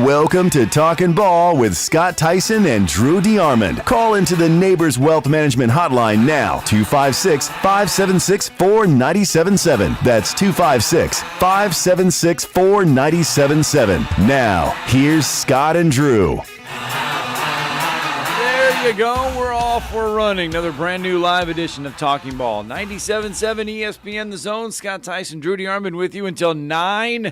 Welcome to Talkin' Ball with Scott Theisen and Drew DeArmond. Call into the Neighbors Wealth Management Hotline now, 256-576-4977. That's 256-576-4977. Now, here's Scott and Drew. There you go. We're off. We're running. Another brand new live edition of Talking Ball. 97.7 ESPN The Zone. Scott Theisen, Drew DeArmond with you until 9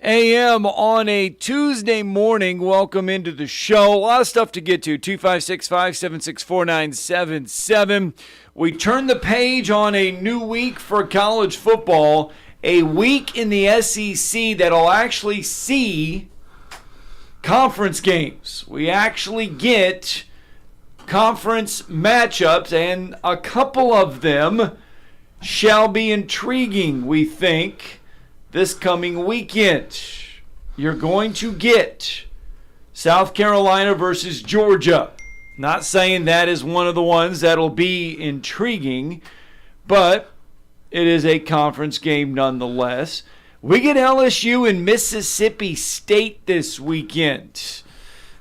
a.m. on a Tuesday morning. Welcome into the show. A lot of stuff to get to. 256-576-4977. We turn the page on a new week for college football. A week in the SEC that'll actually see conference games. We actually get conference matchups, and a couple of them shall be intriguing, we think, this coming weekend. You're going to get South Carolina versus Georgia. Not saying that is one of the ones that'll be intriguing, but it is a conference game nonetheless. We get LSU and Mississippi State this weekend.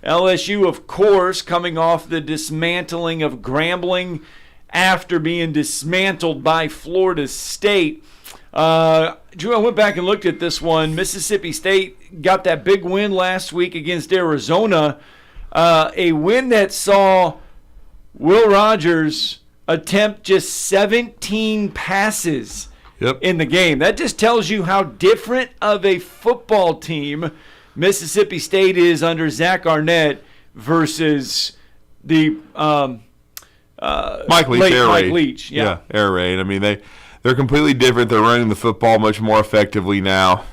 LSU, of course, coming off the dismantling of Grambling after being dismantled by Florida State. Drew, I went back and looked at this one. Mississippi State got that big win last week against Arizona. A win that saw Will Rogers attempt just 17 passes in the game. That just tells you how different of a football team Mississippi State is under Zach Arnett versus the Mike Leach. Yeah, air raid. I mean, they're completely different. They're running the football much more effectively now.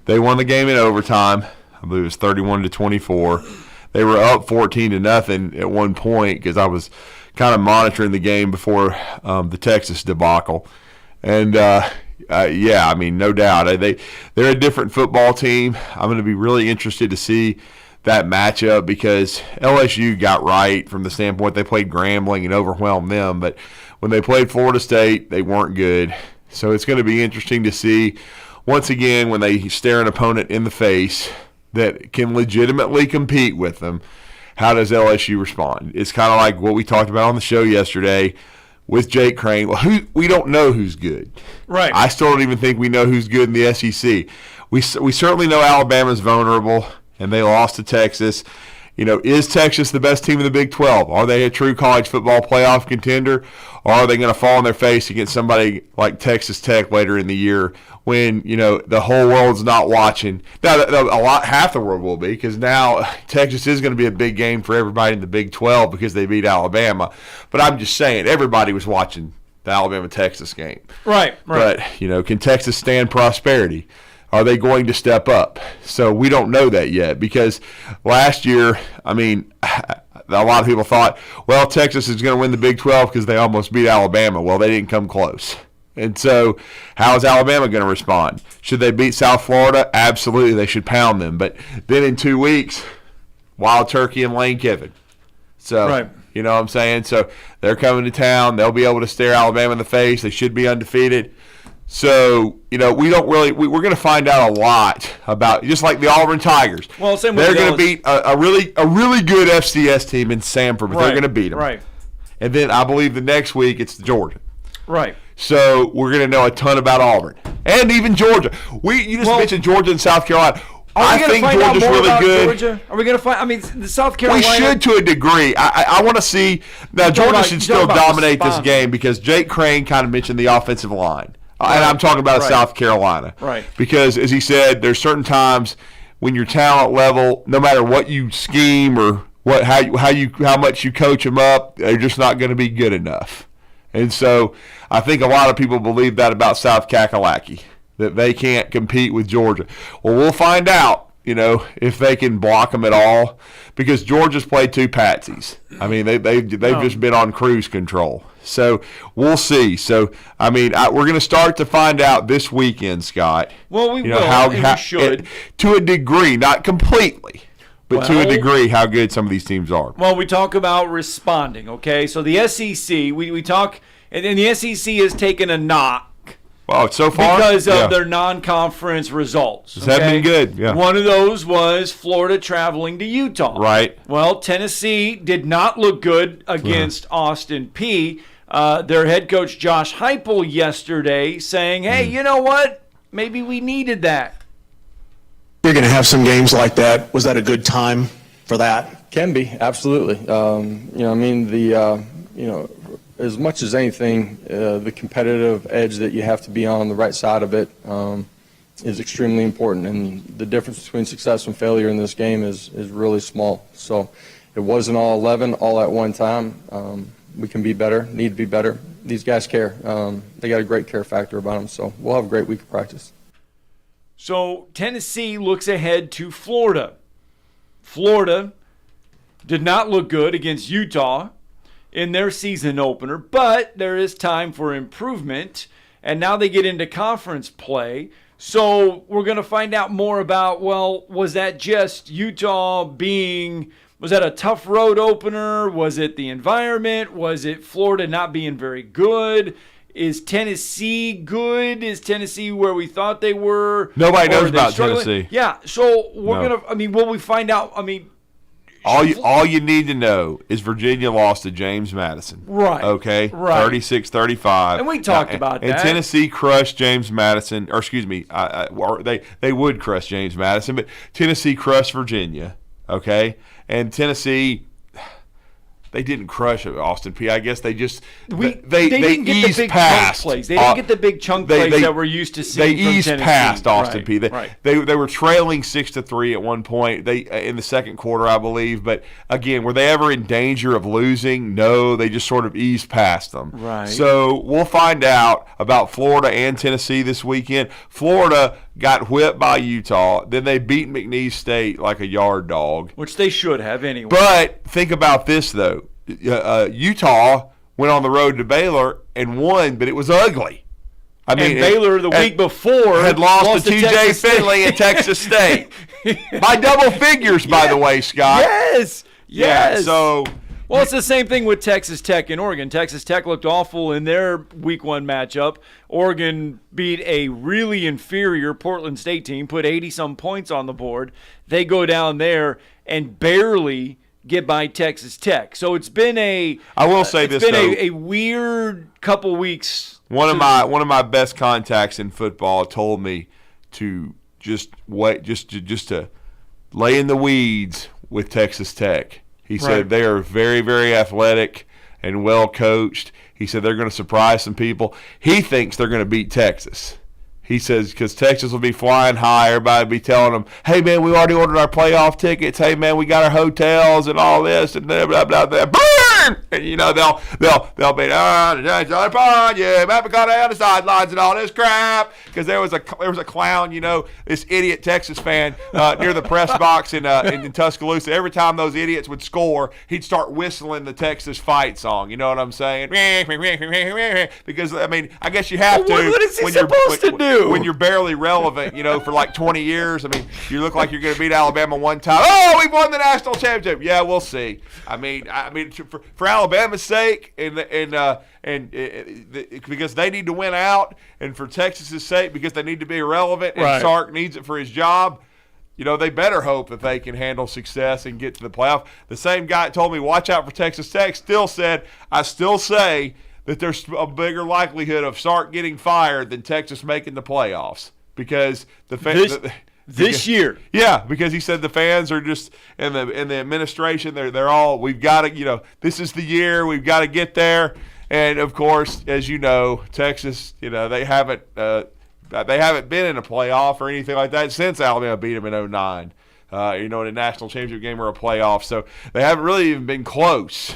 They won the game in overtime. I believe it was 31-24. They were up 14-0 at one point because I was kind of monitoring the game before the Texas debacle. And, I mean, no doubt. They're a different football team. I'm going to be really interested to see that matchup because LSU got right from the standpoint they played Grambling and overwhelmed them. But when they played Florida State, they weren't good. So it's going to be interesting to see, once again, when they stare an opponent in the face that can legitimately compete with them, how does LSU respond? It's kind of like what we talked about on the show yesterday with Jake Crane. Well, we don't know who's good. Right. I still don't even think we know who's good in the SEC. We certainly know Alabama's vulnerable, and they lost to Texas. You know, is Texas the best team in the Big 12? Are they a true college football playoff contender? Or are they going to fall on their face against somebody like Texas Tech later in the year when, you know, the whole world's not watching? Now, half the world will be because now Texas is going to be a big game for everybody in the Big 12 because they beat Alabama. But I'm just saying, everybody was watching the Alabama-Texas game. Right. But, you know, can Texas stand prosperity? Are they going to step up? So we don't know that yet because last year, I mean, a lot of people thought, well, Texas is going to win the Big 12 because they almost beat Alabama. Well, they didn't come close. And so how is Alabama going to respond? Should they beat South Florida? Absolutely, they should pound them. But then in 2 weeks, Wild Turkey and Lane Kiffin. So, right. You know what I'm saying? So they're coming to town. They'll be able to stare Alabama in the face. They should be undefeated. So, you know, we're going to find out a lot about, just like the Auburn Tigers. Well, same they're with going to beat a really good FCS team in Sanford, but they're going to beat them. Right. And then I believe the next week it's Georgia. Right. So we're going to know a ton about Auburn and even Georgia. You just mentioned Georgia and South Carolina. I think Georgia's really good. Georgia? Are we going to find? I mean, the South Carolina. We should to a degree. I want to see. Now, Georgia should still dominate this game because Jake Crane kind of mentioned the offensive line. Right. And I'm talking about South Carolina. Right. Because, as he said, there's certain times when your talent level, no matter what you scheme or how much you coach them up, they're just not going to be good enough. And so I think a lot of people believe that about South Kakalaki, that they can't compete with Georgia. Well, we'll find out, you know, if they can block them at all, because Georgia's played two patsies. I mean, they've just been on cruise control. So we'll see. So, I mean, we're going to start to find out this weekend, Scott. Well, we should. To a degree, not completely, but to a degree, how good some of these teams are. Well, we talk about responding, okay? So the SEC, we talk, and the SEC has taken a knock Well, so far because of their non-conference results. This has been good. Yeah. One of those was Florida traveling to Utah. Right. Well, Tennessee did not look good against Austin Peay. Their head coach Josh Heupel yesterday saying, "Hey, you know what? Maybe we needed that." You're going to have some games like that. Was that a good time for that? Can be, absolutely. As much as anything, the competitive edge that you have to be on the right side of it is extremely important. And the difference between success and failure in this game is really small. So it wasn't all 11 all at one time. We can be better, need to be better. These guys care. They got a great care factor about them. So we'll have a great week of practice. So Tennessee looks ahead to Florida. Florida did not look good against Utah in their season opener, but there is time for improvement, and now they get into conference play. So we're going to find out more about, well, was that just Utah was that a tough road opener? Was it the environment? Was it Florida not being very good? Is Tennessee good? Is Tennessee where we thought they were? Nobody knows about Tennessee. Yeah, so will we find out? All you need to know is Virginia lost to James Madison. Right. Okay? Right. 36-35. And we talked about that. And Tennessee crushed James Madison, or excuse me, they would crush James Madison, but Tennessee crushed Virginia. Okay? And Tennessee, they didn't crush Austin Peay. I guess they just they didn't get the big chunk plays. They didn't get the big chunk plays that we're used to seeing. They eased past Austin Peay. They were trailing 6-3 at one point. In the second quarter, I believe. But again, were they ever in danger of losing? No, they just sort of eased past them. Right. So we'll find out about Florida and Tennessee this weekend. Florida got whipped by Utah. Then they beat McNeese State like a yard dog, which they should have anyway. But think about this though. Utah went on the road to Baylor and won, but it was ugly. Baylor the week before had lost to T.J. Finley at Texas State by double figures, by the way, Scott. Yes. Yeah, so. Well, it's the same thing with Texas Tech and Oregon. Texas Tech looked awful in their week one matchup. Oregon beat a really inferior Portland State team, put 80-some points on the board. They go down there and barely get by Texas Tech. So it's been a weird couple weeks. One of my best contacts in football told me to just to lay in the weeds with Texas Tech. He said they are very, very athletic and well coached. He said they're going to surprise some people. He thinks they're going to beat Texas. He says because Texas will be flying high. Everybody will be telling them, hey, man, we already ordered our playoff tickets. Hey, man, we got our hotels and all this and blah, blah, blah, blah. Burn! And, they'll be, yeah, Matt McConaughey on the sidelines and all this crap. Because there was a clown, this idiot Texas fan near the press box in Tuscaloosa. Every time those idiots would score, he'd start whistling the Texas fight song. You know what I'm saying? Because, I guess you have to. What is he supposed to do? When you're barely relevant, for like 20 years. You look like you're going to beat Alabama one time. Oh, we won the national championship. Yeah, we'll see. For Alabama's sake, and because they need to win out, and for Texas's sake, because they need to be irrelevant, and Sark needs it for his job. They better hope that they can handle success and get to the playoff. The same guy that told me watch out for Texas Tech still said, I still say that there's a bigger likelihood of Sark getting fired than Texas making the playoffs because this year. Yeah, because he said the fans are just and the administration they're all we've got to this is the year we've got to get there, and of course as you know Texas they haven't been in a playoff or anything like that since Alabama beat them in 2009 in a national championship game or a playoff, so they haven't really even been close.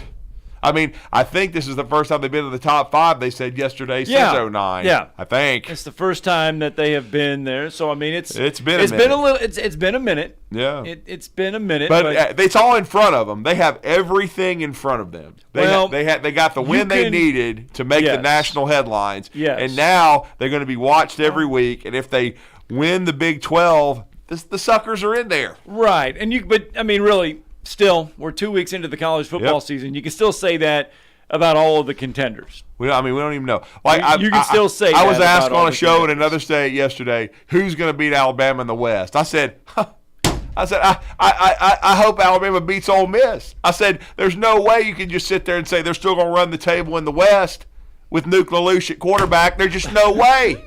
I think this is the first time they've been in the top 5, they said yesterday, since 2009. Yeah. I think. It's the first time that they have been there. So, it's been a minute. Yeah. It's been a minute. But it's all in front of them. They have everything in front of them. They got the win they needed to make the national headlines. Yes. And now they're going to be watched every week. And if they win the Big 12, the suckers are in there. Right. And really, still, we're 2 weeks into the college football season. You can still say that about all of the contenders. We don't even know. Like You can still say I was that asked about all on a the show in contenders. another state yesterday, who's going to beat Alabama in the West? I said, I hope Alabama beats Ole Miss. I said, there's no way you can just sit there and say they're still going to run the table in the West with Nuke LaLoosh at quarterback. There's just no way.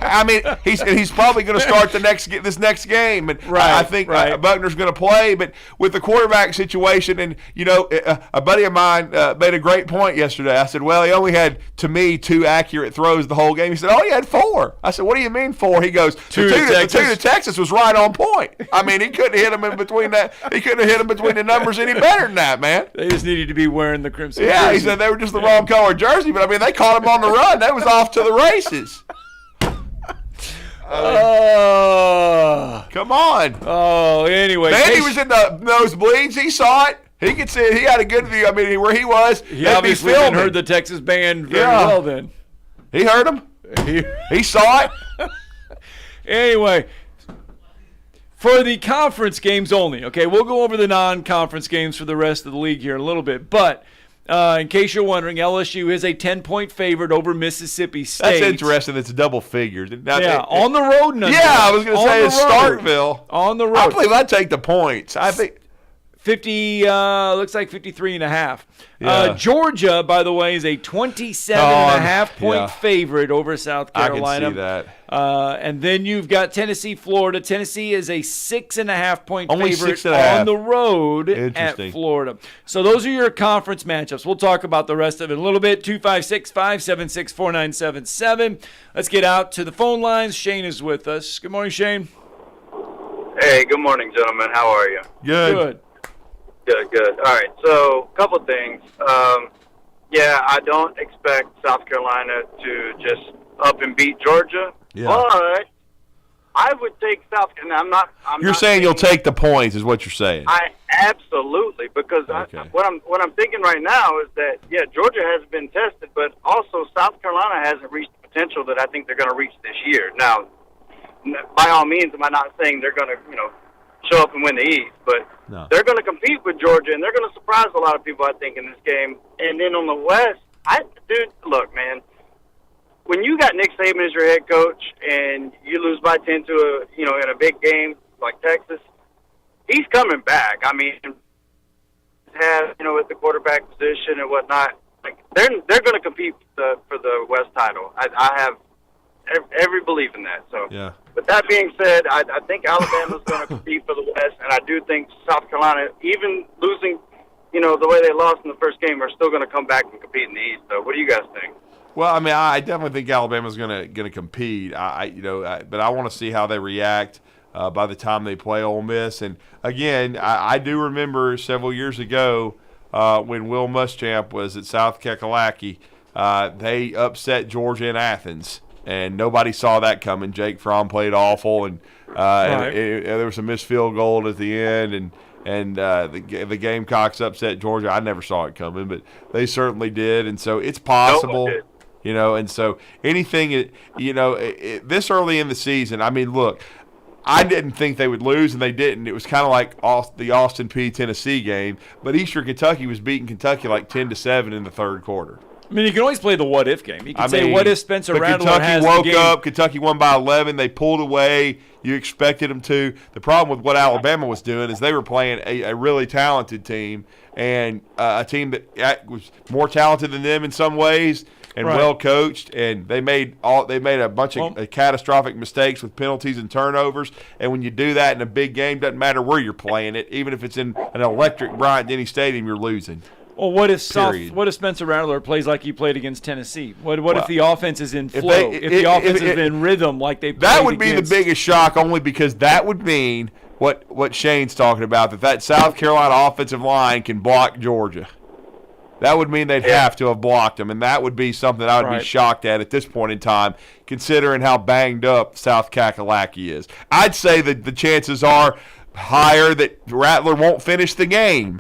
I mean, he's probably going to start this next game, and I think Buckner's going to play. But with the quarterback situation, and a buddy of mine made a great point yesterday. I said, well, he only had, to me, 2 accurate throws the whole game. He said, oh, he had 4. I said, what do you mean 4? He goes, the two to Texas was right on point. I mean, he couldn't hit him in between that. He couldn't have hit him between the numbers any better than that, man. They just needed to be wearing the crimson. Yeah, jersey. he said they were just the wrong color jersey, but I mean, they caught him on the run. They was off to the races. Come on. Oh, anyway. Mandy was in the nosebleeds. He saw it. He could see it. He had a good view. I mean, where he was, He obviously heard the Texas band very well then. He heard him. He saw it. Anyway, for the conference games only, okay, we'll go over the non-conference games for the rest of the league here in a little bit. But in case you're wondering, LSU is a 10-point favorite over Mississippi State. That's interesting. It's double figures. On the road, nonetheless. Yeah, I was going to say it's Starkville. On the road. I believe I'd take the points. I think 50, looks like 53.5. Georgia, by the way, is a 27.5-point favorite over South Carolina. I can see that. And then you've got Tennessee, Florida. Tennessee is a 6.5-point Only favorite 6.5. on the road at Florida. So those are your conference matchups. We'll talk about the rest of it in a little bit. 256-576-4977. Let's get out to the phone lines. Shane is with us. Good morning, Shane. Hey, good morning, gentlemen. How are you? Good. Good. All right, so a couple things. I don't expect South Carolina to just up and beat Georgia, but I would take South Carolina. You're saying you'll take the points, is what you're saying. Absolutely, because what I'm thinking right now is that Georgia has been tested, but also South Carolina hasn't reached the potential that I think they're going to reach this year. Now, by all means, am I not saying they're going to show up and win the East, but they're going to compete with Georgia, and they're going to surprise a lot of people, I think, in this game. And then on the West, look, man, when you got Nick Saban as your head coach and you lose by 10 to in a big game like Texas, he's coming back. I mean, with the quarterback position and whatnot, like they're going to compete for the West title. I have every belief in that. So, With that being said, I think Alabama's going to compete for the West, and I do think South Carolina, even losing, the way they lost in the first game, are still going to come back and compete in the East. So, what do you guys think? Well, I mean, I definitely think Alabama's going to compete. But I want to see how they react by the time they play Ole Miss. And again, I do remember several years ago when Will Muschamp was at South Kakalaki, they upset Georgia in Athens. And nobody saw that coming. Jake Fromm played awful, and there was a missed field goal at the end, and the Gamecocks upset Georgia. I never saw it coming, but they certainly did, and so it's possible, And so anything, this early in the season. I mean, look, I didn't think they would lose, and they didn't. It was kind of like the Austin Peay Tennessee game, but Eastern Kentucky was beating Kentucky like 10-7 in the third quarter. I mean, you can always play the what-if game. You can say, what if Spencer Rattler has Kentucky the game? woke up, Kentucky won by 11, they pulled away, you expected them to. The problem with what Alabama was doing is they were playing a really talented team, and a team that was more talented than them in some ways and well coached, and they made a bunch of catastrophic mistakes with penalties and turnovers. And when you do that in a big game, doesn't matter where you're playing it, even if it's in an electric Bryant-Denny Stadium, you're losing. Well, what if Spencer Rattler plays like he played against Tennessee? What if the offense is in flow? If the offense is in rhythm like they played that would be the biggest shock, only because that would mean what Shane's talking about, that South Carolina offensive line can block Georgia. That would mean they'd have to have blocked them, and that would be something I would be shocked at this point in time, considering how banged up South Kakalaki is. I'd say that the chances are higher that Rattler won't finish the game.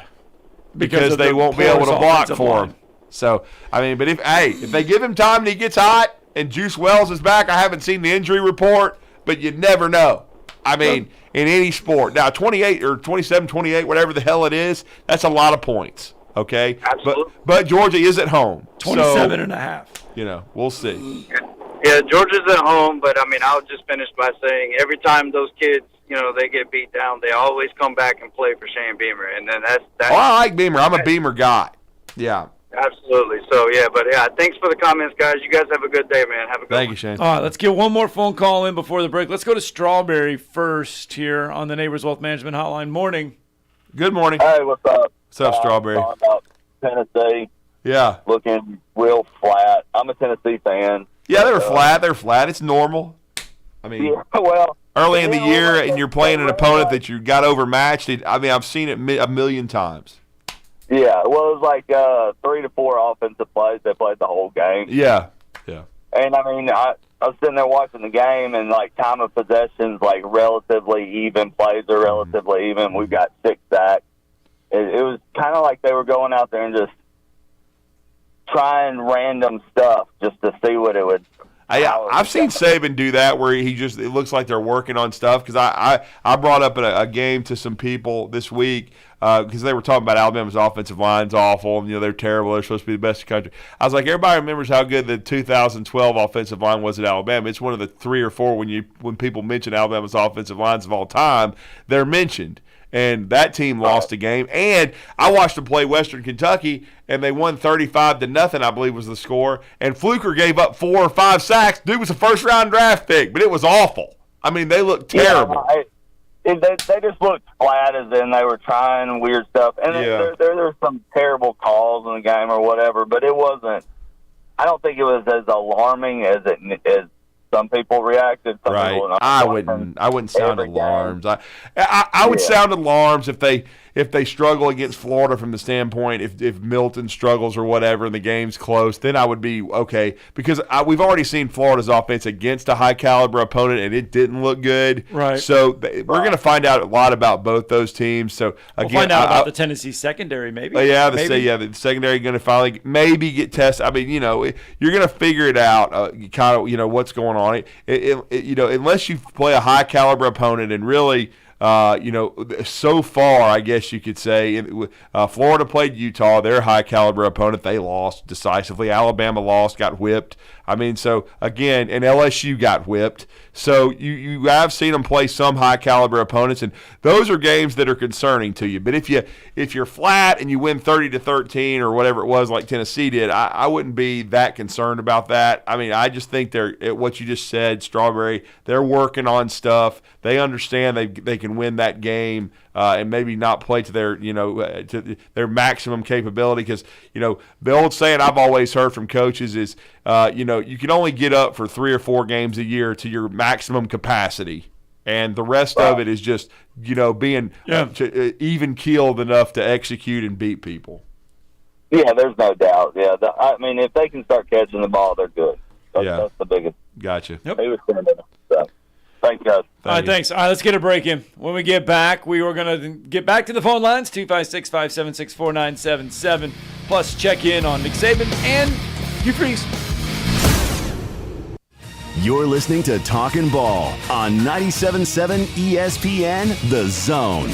Because they won't be able to block for him. So, I mean, but if they give him time and he gets hot and Juice Wells is back, I haven't seen the injury report, but you never know. I mean, in any sport. Now, 28 or 27, 28, whatever the hell it is, that's a lot of points. Okay, Absolutely. but Georgia is at home. 27.5. We'll see. Yeah, Georgia's at home, but I mean, I'll just finish by saying every time those kids, they get beat down, they always come back and play for Shane Beamer, and then that's. Oh, I like Beamer. I'm a Beamer guy. Yeah. Absolutely. So thanks for the comments, guys. You guys have a good day, man. Have a good Thank one. you, Shane. All right, let's get one more phone call in before the break. Let's go to Strawberry first here on the Neighbors Wealth Management Hotline. Morning. Good morning. Hey, what's up? What's up, Strawberry? Talking about Tennessee Yeah. looking real flat. I'm a Tennessee fan. Yeah, they're flat. They're flat. It's normal. I mean, Yeah, well, early in the year, and you're playing an opponent that you got overmatched. I've seen it a million times. yeah. Well, it was like 3 to 4 offensive plays. They played the whole game. Yeah. And I mean, I was sitting there watching the game, and like time of possessions, like relatively even. Plays are relatively even. We've got 6 sacks. It was kind of like they were going out there and just trying random stuff just to see what it would. I've seen Saban do that where it looks like they're working on stuff, because I brought up a game to some people this week because they were talking about Alabama's offensive line's awful, and they're terrible, they're supposed to be the best in the country. I was like, everybody remembers how good the 2012 offensive line was at Alabama. It's one of the 3 or 4 when people mention Alabama's offensive lines of all time, they're mentioned. And that team lost a game. And I watched them play Western Kentucky, and they won 35-0, I believe was the score. And Fluker gave up 4 or 5 sacks. Dude was a first-round draft pick, but it was awful. I mean, they looked terrible. Yeah, they just looked flat, as in they were trying weird stuff. And there were some terrible calls in the game or whatever, but it wasn't. I don't think it was as alarming as some people reacted. Some Right. people I wouldn't sound alarms. I would sound alarms if they struggle against Florida from the standpoint, if Milton struggles or whatever and the game's close, then I would be okay, because we've already seen Florida's offense against a high caliber opponent and it didn't look good. Right. So we're going to find out a lot about both those teams. So again, We'll find out about the Tennessee secondary, maybe. The secondary going to finally maybe get tested. I mean, you're going to figure it out, kind of, what's going on. Unless you play a high caliber opponent, and really, so far, I guess you could say, Florida played Utah, their high caliber opponent. They lost decisively. Alabama lost, got whipped. I mean, so again, and LSU got whipped. So you have seen them play some high caliber opponents, and those are games that are concerning to you. But if you're flat and you win 30-13 or whatever it was, like Tennessee did, I wouldn't be that concerned about that. I mean, I just think what you just said, Strawberry, they're working on stuff. They understand they can win that game and maybe not play to their maximum capability, because the old saying I've always heard from coaches is you can only get up for 3 or 4 games a year to your maximum capacity, and the rest of it is just being even keeled enough to execute and beat people. Yeah, there's no doubt. Yeah, I mean, if they can start catching the ball, they're good. That's the biggest. Gotcha. Yep. So, thanks, guys. All right, thanks. All right, let's get a break in. When we get back, we are going to get back to the phone lines, 256-576-4977. Plus, check in on Nick Saban and Hugh Freeze. You're listening to Talkin' Ball on 97.7 ESPN, The Zone.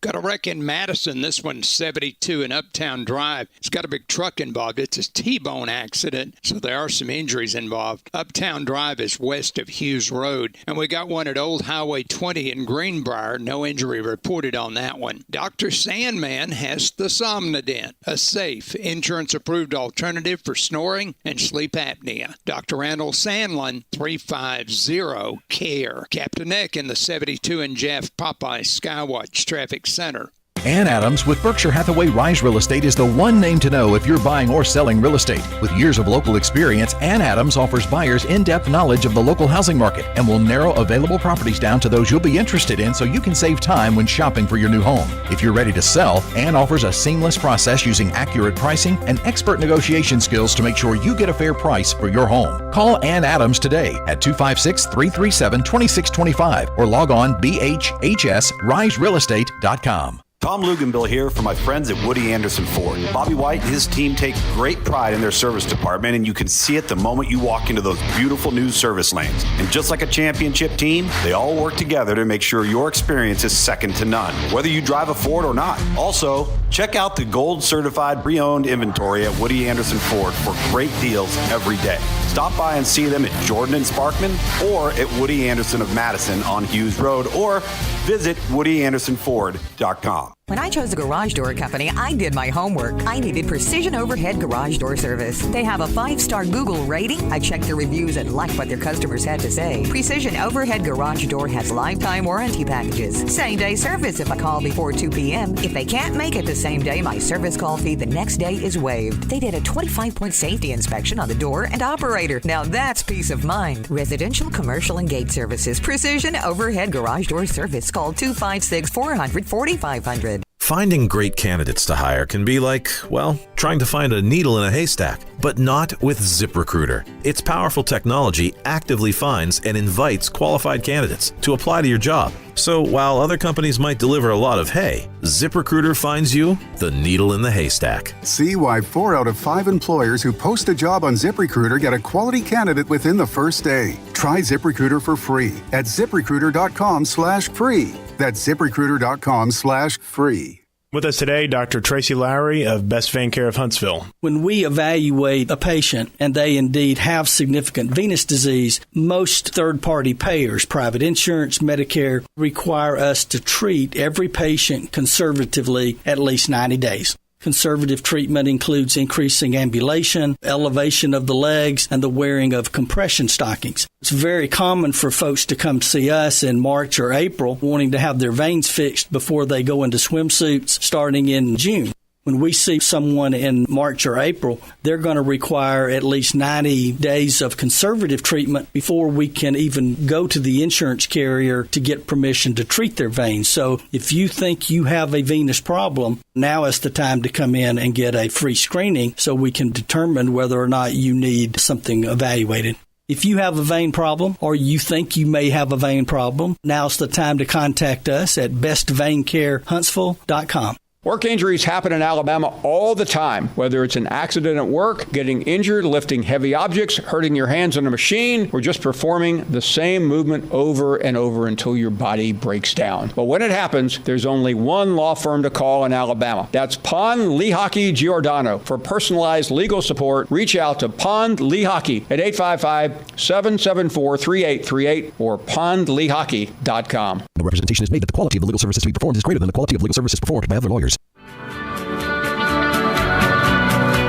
Got a wreck in Madison. This one's 72 in Uptown Drive. It's got a big truck involved. It's a T-bone accident, so there are some injuries involved. Uptown Drive is west of Hughes Road. And we got one at Old Highway 20 in Greenbrier. No injury reported on that one. Dr. Sandman has the Somnodent, a safe, insurance-approved alternative for snoring and sleep apnea. Dr. Randall Sandlin, 350-CARE. Captain Eck in the 72 and Jeff Popeye Skywatch Traffic Center. Ann Adams with Berkshire Hathaway Rise Real Estate is the one name to know if you're buying or selling real estate. With years of local experience, Ann Adams offers buyers in-depth knowledge of the local housing market and will narrow available properties down to those you'll be interested in, so you can save time when shopping for your new home. If you're ready to sell, Ann offers a seamless process using accurate pricing and expert negotiation skills to make sure you get a fair price for your home. Call Ann Adams today at 256-337-2625 or log on bhhsriserealestate.com. Tom Luganbill here for my friends at Woody Anderson Ford. Bobby White and his team take great pride in their service department, and you can see it the moment you walk into those beautiful new service lanes. And just like a championship team, they all work together to make sure your experience is second to none, whether you drive a Ford or not. Also, check out the gold certified pre-owned inventory at Woody Anderson Ford for great deals every day. Stop by and see them at Jordan and Sparkman or at Woody Anderson of Madison on Hughes Road, or visit WoodyAndersonFord.com. When I chose a garage door company, I did my homework. I needed precision overhead garage door service. They have a 5-star Google rating. I checked their reviews and liked what their customers had to say. Precision overhead garage door has lifetime warranty packages. Same-day service if I call before 2 p.m. If they can't make it the same day, my service call fee the next day is waived. They did a 25-point safety inspection on the door and operator. Now that's peace of mind. Residential, commercial, and gate services. Precision overhead garage door service. Call 256-400-4500. Finding great candidates to hire can be like, well, trying to find a needle in a haystack, but not with ZipRecruiter. Its powerful technology actively finds and invites qualified candidates to apply to your job. So while other companies might deliver a lot of hay, ZipRecruiter finds you the needle in the haystack. See why 4 out of 5 employers who post a job on ZipRecruiter get a quality candidate within the first day. Try ZipRecruiter for free at ZipRecruiter.com/free. That's ZipRecruiter.com/free. With us today, Dr. Tracy Lowry of Best Vein Care of Huntsville. When we evaluate a patient and they indeed have significant venous disease, most third-party payers, private insurance, Medicare, require us to treat every patient conservatively at least 90 days. Conservative treatment includes increasing ambulation, elevation of the legs, and the wearing of compression stockings. It's very common for folks to come see us in March or April wanting to have their veins fixed before they go into swimsuits starting in June. When we see someone in March or April, they're going to require at least 90 days of conservative treatment before we can even go to the insurance carrier to get permission to treat their veins. So if you think you have a venous problem, now is the time to come in and get a free screening so we can determine whether or not you need something evaluated. If you have a vein problem or you think you may have a vein problem, now's the time to contact us at bestveincarehuntsville.com. Work injuries happen in Alabama all the time, whether it's an accident at work, getting injured, lifting heavy objects, hurting your hands on a machine, or just performing the same movement over and over until your body breaks down. But when it happens, there's only one law firm to call in Alabama. That's Pond, Lehocky, Giordano. For personalized legal support, reach out to Pond Lehocky at 855-774-3838 or pondlehocky.com. The representation is made that the quality of the legal services to be performed is greater than the quality of legal services performed by other lawyers.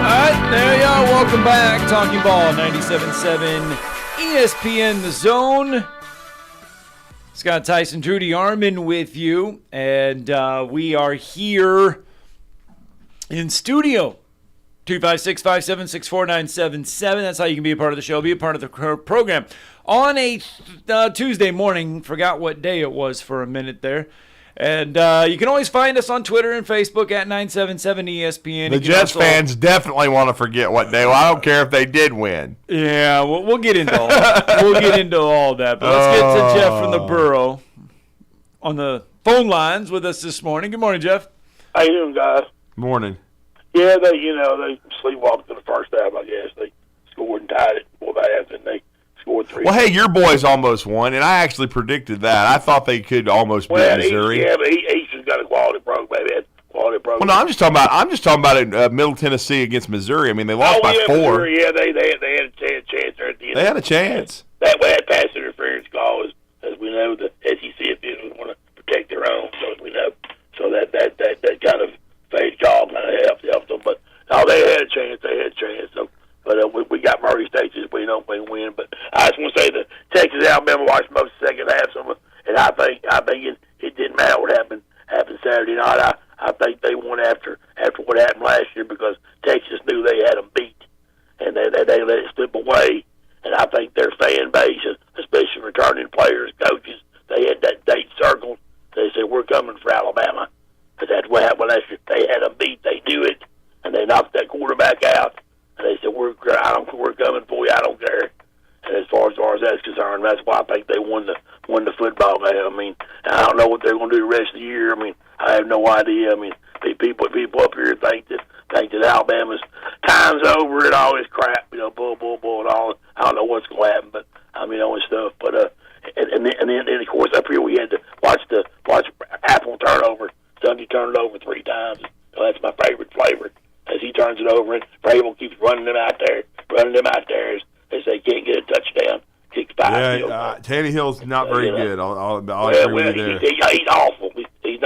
All right, there you are. Welcome back. Talking Ball, 97.7 ESPN The Zone. Scott Tyson, Drew DeArmond with you. And we are here in studio. 256-576-4977. That's how you can be a part of the show, be a part of the program. On a Tuesday morning, forgot what day it was for a minute there. And you can always find us on Twitter and Facebook at 977ESPN. The Jets fans definitely want to forget what day. Well, I don't care if they did win. Yeah, we'll get into all that. We'll get into all that. But let's get to Jeff from the Borough on the phone lines with us this morning. Good morning, Jeff. How you doing, guys? Morning. Yeah, they sleepwalked in the first half, I guess. They scored and tied it before that, and they scored 3. Well, hey, your boys almost won, and I actually predicted that. I thought they could almost beat Missouri. Yeah, but Eastern's got a quality program, baby. Quality program. Well, no, I'm just talking about in Middle Tennessee against Missouri. I mean, they lost by 4. Missouri, yeah, they had a chance there at the end. They had a chance. That way, that pass interference call, as we know, the SEC officials want to protect their own, so as we know. So that kind of fade call kind of helped them, but no, they had a chance. So, but we got Murray State this week. Don't think win. But I just want to say the Texas Alabama watched most of the second half, and I think it didn't matter what happened Saturday night. I think they won after what happened last year because Texas knew they had them beat, and they let it slip away. And I think their fan base, especially returning players, coaches, they had that date circled. They said we're coming for Alabama. Because that's what happened last year. They had them beat. They knew it, and they knocked that quarterback out. And they said, we're coming for you. I don't care. And as far as that's concerned, that's why I think they won the football game. I mean, I don't know what they're going to do the rest of the year. I mean, I have no idea. I mean, people up here think that Alabama's time's over and all this crap, bull, and all. I don't know what's going to happen, but I mean, all this stuff. But and then of course up here we had to watch Apple turn over. Sunday turned it over 3 times. So that's my favorite flavor. As he turns it over, and Vrabel keeps running them out there as they can't get a touchdown. 6-5. Tannehill's not very good. I'll agree with you there. He's awful. He's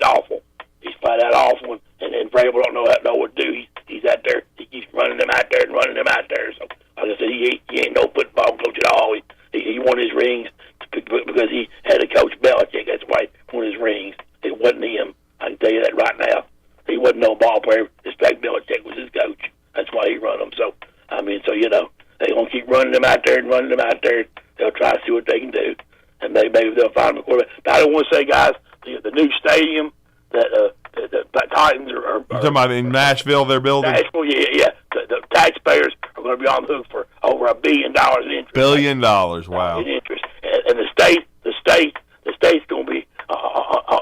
awful. He's flat out awful, and Vrabel don't know what to do. He's out there. He keeps running them out there and running them out there. So, like I said, he ain't no football coach at all. He won his rings because he had a coach Belichick. That's why he won his rings. It wasn't him. I can tell you that right now. He wasn't no ball player. Just like Belichick was his coach. That's why he run them. So, I mean, they're going to keep running them out there and running them out there. They'll try to see what they can do. And maybe they'll find them a quarterback. But I don't want to say, guys, the new stadium that the Titans are You're talking about in Nashville they're building? Nashville, yeah. The taxpayers are going to be on the hook for over $1 billion in interest. $1 billion, wow. In interest. And the state's going to be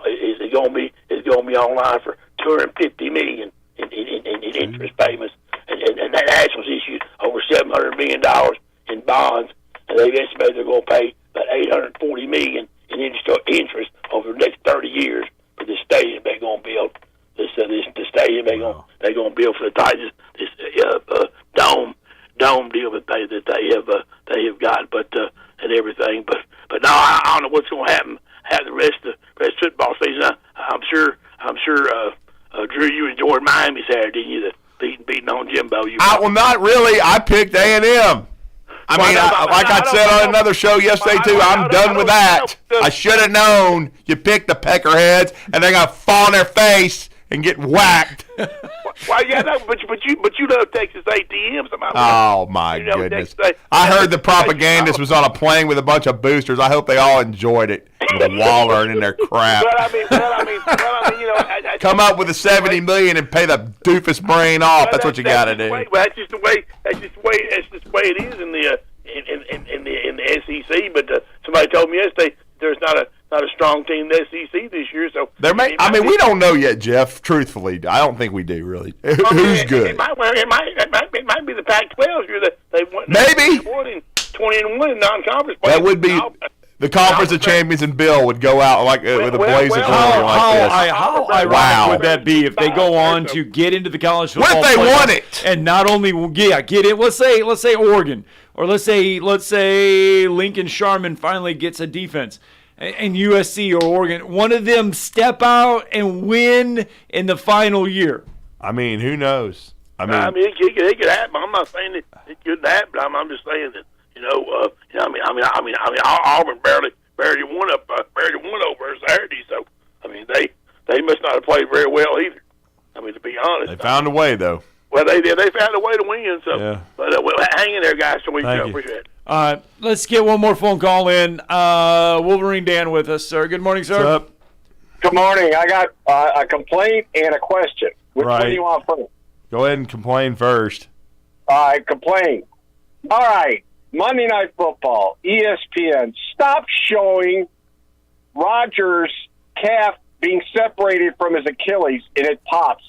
is going to be online for $250 million in interest payments, and that Nationals issued over $700 million in bonds, and they've estimated they're going to pay about $840 million in interest over the next 30 years for this stadium they're going to build. The stadium they're going to build for the Titans. This dome deal that they have got, but and everything. But no, I don't know what's going to happen. Have the rest of football season. I'm sure. Drew, you enjoyed Miami Saturday, didn't you? The beating on Jimbo. Well, not really. I picked A&M. I said on another show yesterday too. I'm done with that. I should have known. You picked the Peckerheads, and they're gonna fall on their face and get whacked. Well, yeah, no, but you love Texas A&M somehow. Oh my goodness! I heard the propagandist was on a plane with a bunch of boosters. I hope they all enjoyed it, wallowing in their crap. Well, I mean, come up with the $70 million and pay the doofus brain off. That's what you got to do. Well, that's just the way it is in the SEC. But somebody told me yesterday there's not a strong team in the SEC this year. So we don't know yet, Jeff. Truthfully, I don't think we do really. Who's good? It might be the Pac-12 year that they won. Maybe 20-1 in non-conference play. That would be the Conference of Champions, and Bill would go out with a blaze of glory like this. How ironic would that be if they go on to get into the college football? What if they won it? And not only get in. Let's say Oregon, or let's say Lincoln Sharman finally gets a defense. And USC or Oregon, one of them step out and win in the final year. I mean, who knows? It could happen. I'm not saying it couldn't happen. I'm just saying that Auburn barely won over Saturday. So I mean, they must not have played very well either. I mean, to be honest, they found a way though. Well, they found a way to win. So, yeah. But hang in there, guys. So we appreciate it. Let's get one more phone call in. Wolverine Dan with us, sir. Good morning, sir. What's up? Good morning. I got a complaint and a question. Which one do you want first? Go ahead and complain first. All right, complain. All right, Monday Night Football, ESPN. Stop showing Rodgers' calf being separated from his Achilles, and it pops.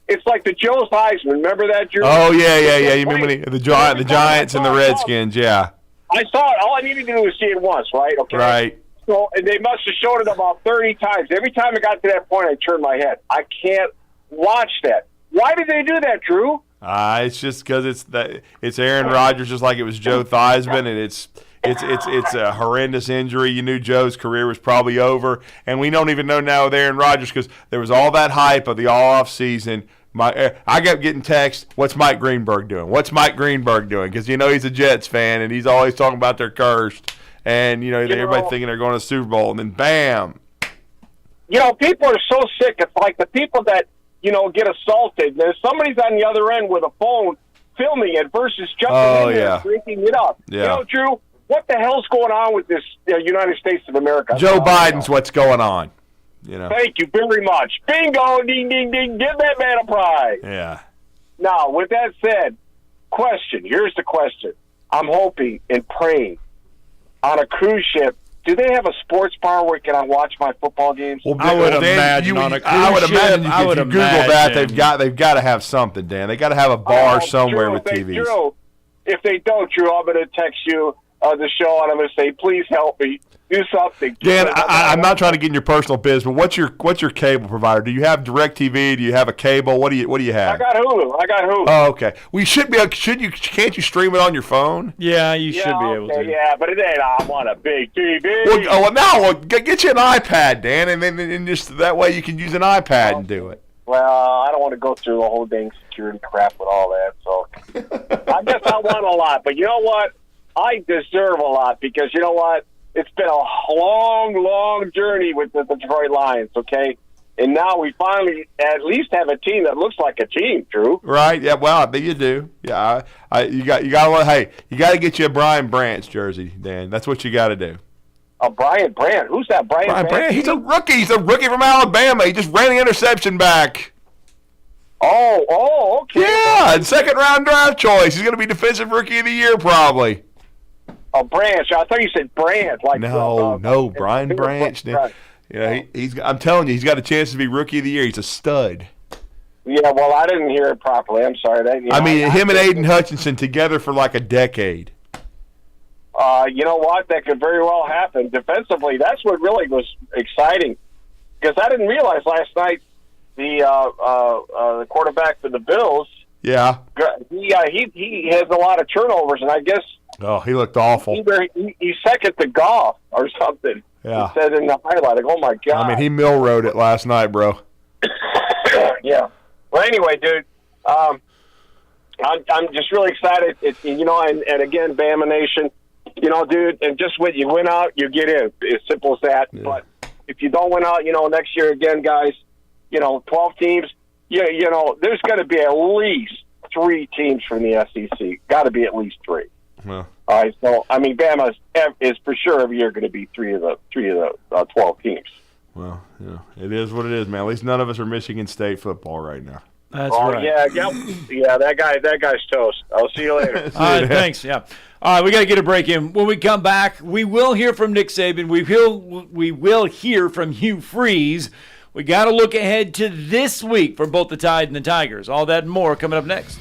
It's like the Joe Theisen. Remember that, Drew? Oh, yeah. You remember the Giants and the Redskins, yeah. I saw it. All I needed to do was see it once, right? Okay. Right. So and they must have showed it about 30 times. Every time I got to that point, I turned my head. I can't watch that. Why did they do that, Drew? It's just because it's Aaron Rodgers, just like it was Joe Theismann, and it's a horrendous injury. You knew Joe's career was probably over, and we don't even know now with Aaron Rodgers because there was all that hype of the all-off season. I kept getting texts, what's Mike Greenberg doing? What's Mike Greenberg doing? Because, he's a Jets fan, and he's always talking about they're cursed. And, everybody thinking they're going to the Super Bowl, and then bam. People are so sick. It's like the people that, get assaulted. There's somebody's on the other end with a phone filming it versus jumping in there and breaking it up. Yeah. Drew, what the hell's going on with this United States of America? Joe Biden's what's going on. Thank you very much. Bingo, ding, ding, ding. Give that man a prize. Yeah. Now, with that said, question. Here's the question. I'm hoping and praying on a cruise ship do they have a sports bar where can I watch my football games? Well, I would Dan, imagine on a cruise I would ship, imagine I if would you Google imagine. that, they've got to have something, Dan. They got to have a bar somewhere with TVs. Drew, if they don't, Drew, I'm going to text you the show and I'm going to say, please help me. Do something. Dan, I'm not trying to get in your personal business, but what's your cable provider? Do you have DirecTV? Do you have a cable? What do you have? I got Hulu. Oh, okay. We should be. Can't you stream it on your phone? Yeah, you should be able to. Yeah, but it ain't. I want a big TV. Well, get you an iPad, Dan, and then just that way you can use an iPad and do it. Well, I don't want to go through the whole dang security crap with all that. So I guess I want a lot, but you know what? I deserve a lot because you know what? It's been a long journey with the Detroit Lions, okay? And now we finally at least have a team that looks like a team, Drew. Right? Yeah. Well, I bet you do. Yeah. You got to get you a Brian Branch jersey, Dan. That's what you got to do. A Brian Branch? Who's that? Brian Branch? He's a rookie. He's a rookie from Alabama. He just ran the interception back. Oh, okay. Yeah, and second-round draft choice. He's going to be Defensive Rookie of the Year probably. A Branch. I thought you said Branch. No, Brian Branch. Yeah, I'm telling you, he's got a chance to be Rookie of the Year. He's a stud. Yeah, well, I didn't hear it properly. I'm sorry. Him and Aiden Hutchinson together for like a decade. You know what? That could very well happen. Defensively, that's what really was exciting. Because I didn't realize last night the quarterback for the Bills. Yeah. He has a lot of turnovers, and I guess. Oh, he looked awful. He's second to golf or something. Yeah. He said in the highlight, oh my God. I mean, he mill rode it last night, bro. Yeah. Well, anyway, dude, I'm just really excited. And again, Bama Nation, dude, and just when you win out, you get in. As simple as that. Yeah. But if you don't win out, next year again, guys, 12 teams, there's going to be at least 3 teams from the SEC. Got to be at least 3. Well. All right, so I mean, Bama is for sure every year going to be 3 of the 12 teams. Well, it is what it is, man. At least none of us are Michigan State football right now. That's right. Yeah. That guy's toast. I'll see you later. All right, thanks. Yeah. All right, we got to get a break in. When we come back, we will hear from Nick Saban. We will hear from Hugh Freeze. We got to look ahead to this week for both the Tide and the Tigers. All that and more coming up next.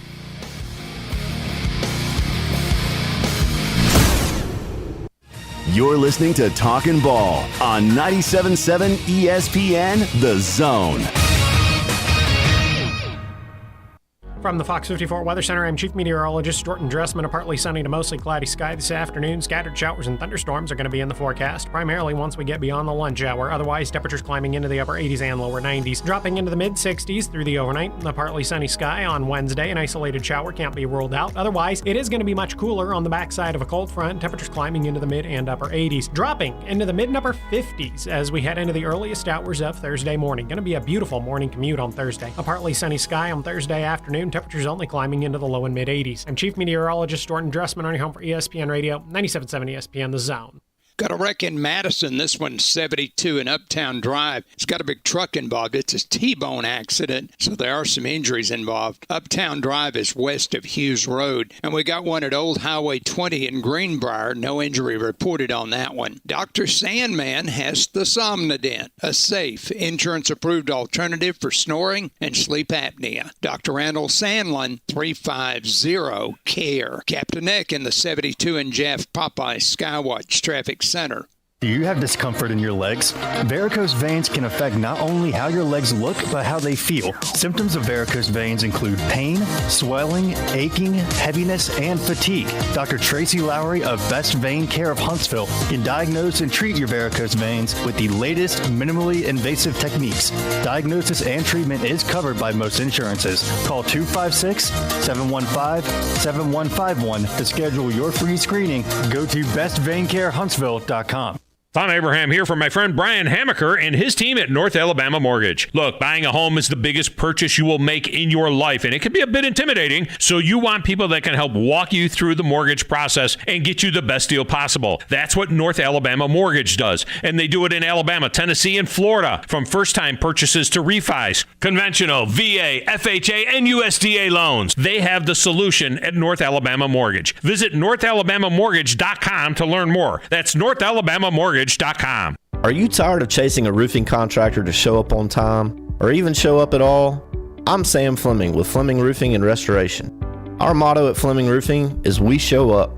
You're listening to Talkin' Ball on 97.7 ESPN The Zone. From the Fox 54 Weather Center, I'm Chief Meteorologist Jordan Dressman. A partly sunny to mostly cloudy sky this afternoon. Scattered showers and thunderstorms are going to be in the forecast, primarily once we get beyond the lunch hour. Otherwise, temperatures climbing into the upper 80s and lower 90s, dropping into the mid-60s through the overnight. A partly sunny sky on Wednesday. An isolated shower can't be ruled out. Otherwise, it is going to be much cooler on the backside of a cold front. Temperatures climbing into the mid and upper 80s, dropping into the mid and upper 50s as we head into the earliest hours of Thursday morning. Going to be a beautiful morning commute on Thursday. A partly sunny sky on Thursday afternoon. Temperatures only climbing into the low and mid 80s. I'm Chief Meteorologist Jordan Dressman on your home for ESPN Radio, 97.7 ESPN The Zone. Got a wreck in Madison. This one's 72 in Uptown Drive. It's got a big truck involved. It's a T-bone accident, so there are some injuries involved. Uptown Drive is west of Hughes Road. And we got one at Old Highway 20 in Greenbrier. No injury reported on that one. Dr. Sandman has the Somnodent, a safe, insurance-approved alternative for snoring and sleep apnea. Dr. Randall Sandlin, 350-CARE. Captain Nick in the 72 and Jeff Popeye Skywatch Traffic Center. Do you have discomfort in your legs? Varicose veins can affect not only how your legs look, but how they feel. Symptoms of varicose veins include pain, swelling, aching, heaviness, and fatigue. Dr. Tracy Lowry of Best Vein Care of Huntsville can diagnose and treat your varicose veins with the latest minimally invasive techniques. Diagnosis and treatment is covered by most insurances. Call 256-715-7151 to schedule your free screening. Go to bestveincarehuntsville.com. Tom Abraham here from my friend Brian Hamaker and his team at North Alabama Mortgage. Look, buying a home is the biggest purchase you will make in your life, and it can be a bit intimidating, so you want people that can help walk you through the mortgage process and get you the best deal possible. That's what North Alabama Mortgage does, and they do it in Alabama, Tennessee, and Florida, from first-time purchases to refis, conventional, VA, FHA, and USDA loans. They have the solution at North Alabama Mortgage. Visit NorthAlabamaMortgage.com to learn more. That's NorthAlabamaMortgage.com. FlemingRoofingandRestorationMortgage.com. Are you tired of chasing a roofing contractor to show up on time or even show up at all? I'm Sam Fleming with Fleming Roofing and Restoration. Our motto at Fleming Roofing is we show up.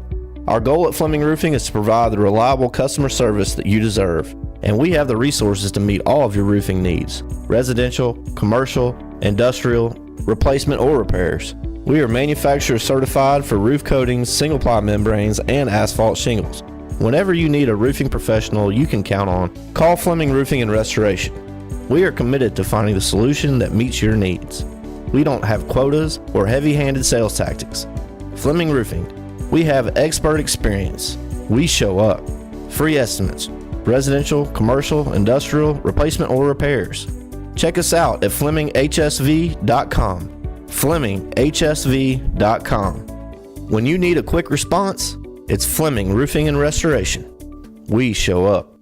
Our goal at Fleming Roofing is to provide the reliable customer service that you deserve, and we have the resources to meet all of your roofing needs: residential, commercial, industrial, replacement, or repairs. We are manufacturer certified for roof coatings, single-ply membranes, and asphalt shingles. Whenever you need a roofing professional you can count on, call Fleming Roofing and Restoration. We are committed to finding the solution that meets your needs. We don't have quotas or heavy-handed sales tactics. Fleming Roofing, we have expert experience. We show up. Free estimates, residential, commercial, industrial, replacement, or repairs. Check us out at FlemingHSV.com. FlemingHSV.com. When you need a quick response, it's Fleming Roofing and Restoration. We show up.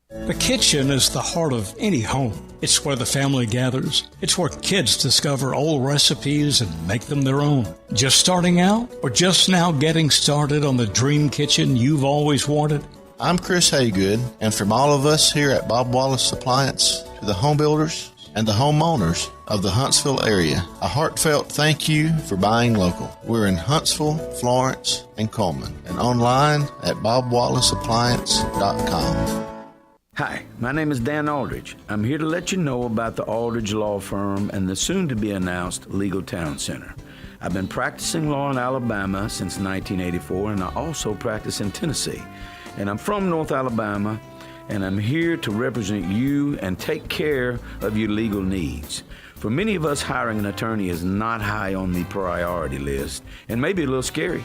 The kitchen is the heart of any home. It's where the family gathers. It's where kids discover old recipes and make them their own. Just starting out or just now getting started on the dream kitchen you've always wanted? I'm Chris Haygood, and from all of us here at Bob Wallace Appliance to the home builders and the homeowners of the Huntsville area, a heartfelt thank you for buying local. We're in Huntsville, Florence, and Coleman, and online at bobwallaceappliance.com. Hi, my name is Dan Aldridge. I'm here to let you know about the Aldridge Law Firm and the soon-to-be-announced Legal Town Center. I've been practicing law in Alabama since 1984, and I also practice in Tennessee. And I'm from North Alabama, and I'm here to represent you and take care of your legal needs. For many of us, hiring an attorney is not high on the priority list, and maybe a little scary.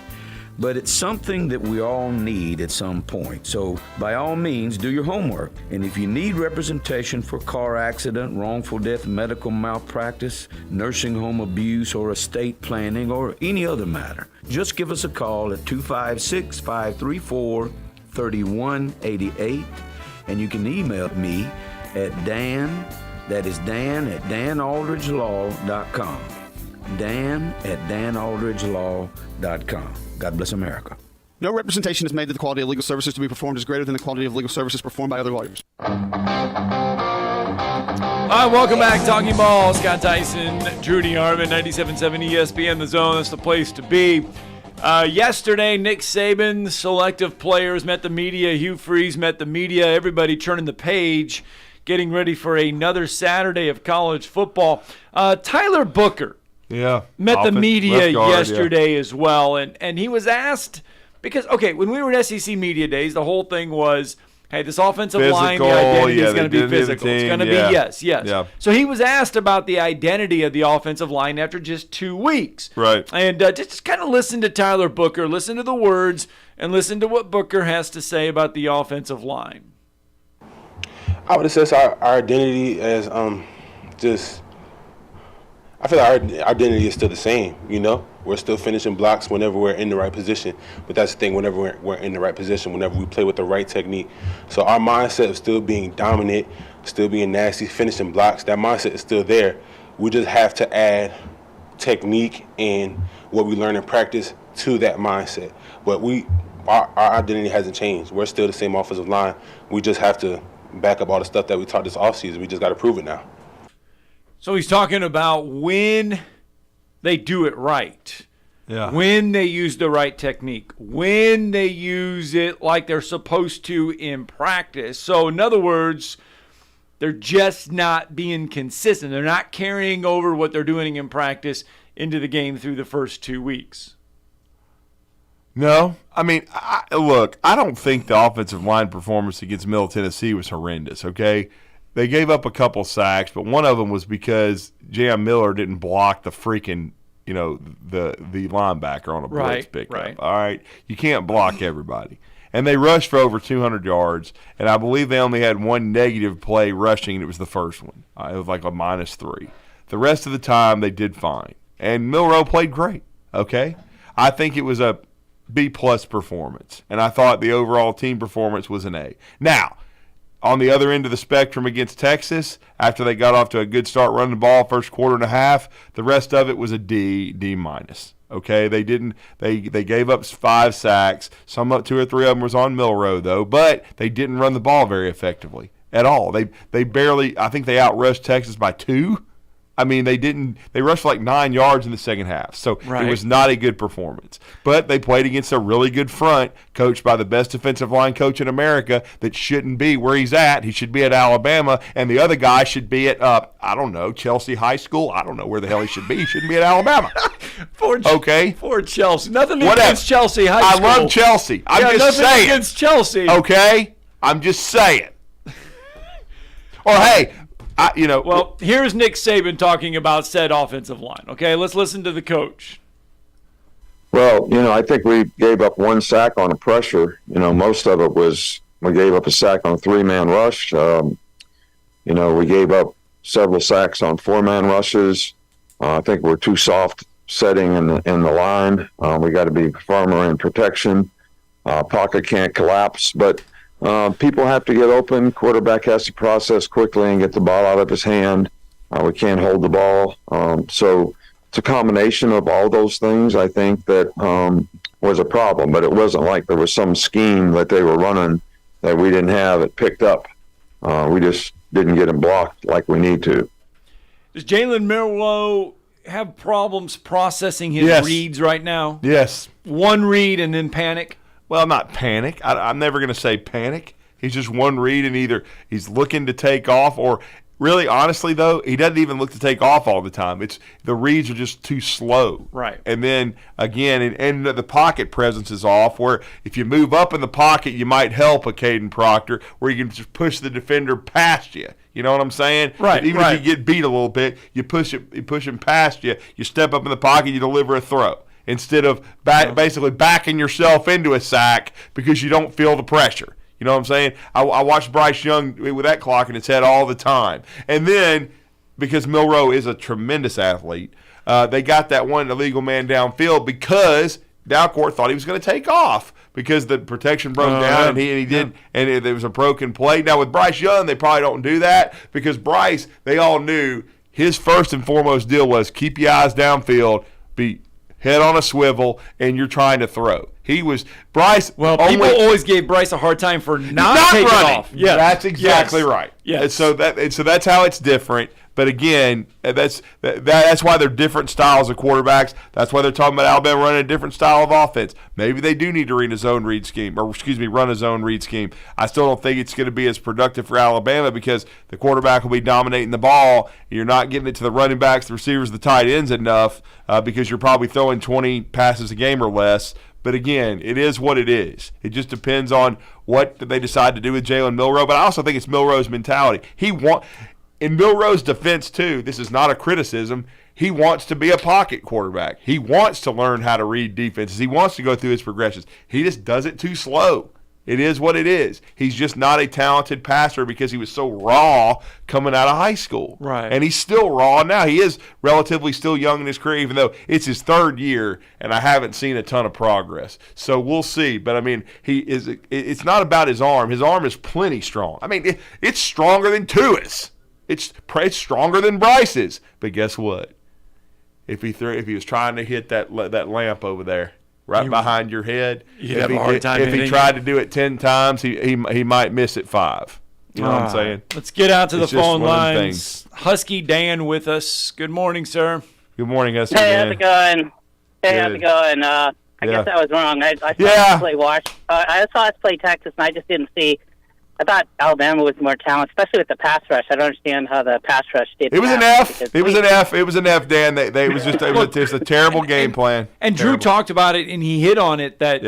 But it's something that we all need at some point. So by all means, do your homework. And if you need representation for car accident, wrongful death, medical malpractice, nursing home abuse, or estate planning, or any other matter, just give us a call at 256-534-3188. And you can email me at Dan, that is Dan at danaldridgelaw.com. Dan at danaldridgelaw.com. God bless America. No representation is made that the quality of legal services to be performed is greater than the quality of legal services performed by other lawyers. All right, welcome back. Talking Ball, Scott Tyson, Drew DeArmond, 97.7 ESPN, The Zone. That's the place to be. Yesterday, Nick Saban, selective players met the media. Hugh Freeze met the media. Everybody turning the page, getting ready for another Saturday of college football. Tyler Booker. Yeah. Met the media yesterday as well. And he was asked, because, okay, when we were at SEC Media Days, the whole thing was, hey, this offensive line, the identity is going to be physical. It's going to be yes. Yeah. So he was asked about the identity of the offensive line after just 2 weeks. Right. And just kind of listen to Tyler Booker, listen to the words, and listen to what Booker has to say about the offensive line. I would assess our identity as I feel like our identity is still the same, you know? We're still finishing blocks whenever we're in the right position. But that's the thing, whenever we're in the right position, whenever we play with the right technique. So our mindset of still being dominant, still being nasty, finishing blocks, that mindset is still there. We just have to add technique and what we learn in practice to that mindset. But our identity hasn't changed. We're still the same offensive line. We just have to back up all the stuff that we taught this offseason. We just got to prove it now. So he's talking about when they do it right. Yeah. When they use the right technique. When they use it like they're supposed to in practice. So in other words, they're just not being consistent. They're not carrying over what they're doing in practice into the game through the first 2 weeks. No. I mean, look, I don't think the offensive line performance against Middle Tennessee was horrendous, okay? They gave up a couple sacks, but one of them was because J.M. Miller didn't block the freaking, the linebacker on a blitz pickup. Right. All right? You can't block everybody. And they rushed for over 200 yards, and I believe they only had one negative play rushing, and it was the first one. It was like a -3. The rest of the time, they did fine. And Milroe played great, okay? I think it was a B-plus performance, and I thought the overall team performance was an A. Now, on the other end of the spectrum against Texas, after they got off to a good start running the ball first quarter and a half, the rest of it was a D-, Okay, they didn't. They gave up 5 sacks. 2 or 3 of them was on Milroe though, but they didn't run the ball very effectively at all. They barely. I think they outrushed Texas by 2. I mean, they rushed for like 9 yards in the second half. So It was not a good performance. But they played against a really good front coached by the best defensive line coach in America that shouldn't be where he's at. He should be at Alabama, and the other guy should be at, I don't know, Chelsea High School. I don't know where the hell he should be. He shouldn't be at Alabama. For Chelsea. Nothing against Chelsea High School. I love Chelsea. I'm just saying. Nothing against Chelsea. Okay? I'm just saying. Or, hey, well, here's Nick Saban talking about said offensive line. Okay, let's listen to the coach. Well, I think we gave up 1 sack on a pressure. Most of it was we gave up a sack on a 3-man rush. We gave up several sacks on 4-man rushes. I think we're too soft setting in the line. We got to be firmer in protection. Pocket can't collapse, but people have to get open. Quarterback has to process quickly and get the ball out of his hand. We can't hold the ball. So it's a combination of all those things, I think, that was a problem. But it wasn't like there was some scheme that they were running that we didn't have it picked up. We just didn't get it blocked like we need to. Does Jalen Milroe have problems processing his reads right now? Yes. 1 read and then panic? Well, not panic. I'm never going to say panic. He's just 1 read, and either he's looking to take off, or really, honestly, though, he doesn't even look to take off all the time. It's the reads are just too slow. Right. And then, again, and the pocket presence is off, where if you move up in the pocket, you might help a Caden Proctor, where you can just push the defender past you. You know what I'm saying? Right. Even if you get beat a little bit, you push him past you. You step up in the pocket, you deliver a throw, instead of basically backing yourself into a sack because you don't feel the pressure. You know what I'm saying? I watched Bryce Young with that clock in his head all the time. And then, because Milroe is a tremendous athlete, they got that one illegal man downfield because Dalcourt thought he was going to take off because the protection broke down and he did, and there was a broken play. Now, with Bryce Young, they probably don't do that because Bryce, they all knew his first and foremost deal was keep your eyes downfield, be head on a swivel, and you're trying to throw. Bryce. Well, people always gave Bryce a hard time for not taking running. off. Yes. That's exactly right. Yes. And so that's how it's different. But again, that's why they're different styles of quarterbacks. That's why they're talking about Alabama running a different style of offense. Maybe they do need to run a zone read scheme. I still don't think it's going to be as productive for Alabama because the quarterback will be dominating the ball. You're not getting it to the running backs, the receivers, the tight ends enough because you're probably throwing 20 passes a game or less. But again, it is what it is. It just depends on what they decide to do with Jalen Milroe. But I also think it's Milroe's mentality. In Milroe's defense, too, this is not a criticism. He wants to be a pocket quarterback. He wants to learn how to read defenses. He wants to go through his progressions. He just does it too slow. It is what it is. He's just not a talented passer because he was so raw coming out of high school. Right. And he's still raw now. He is relatively still young in his career, even though it's his 3rd year, and I haven't seen a ton of progress. So we'll see. But, I mean, it's not about his arm. His arm is plenty strong. I mean, it's stronger than Tua's. It's stronger than Bryce's. But guess what? If he was trying to hit that lamp over there, right behind your head, if he tried to do it 10 times, he might miss it 5. You know what I'm saying? Let's get out to It's the just phone one of them lines. Husky Dan with us. Good morning, sir. Good morning, Husky Hey, Dan. how's it going? Hey, how's Good. it going? I guess I was wrong. I saw us play I saw us play Texas, and I just didn't see. I thought Alabama was more talented, especially with the pass rush. I don't understand how the pass rush did. It was an F. It was an F, Dan. It was just a terrible game plan. And Drew talked about it, and he hit on it that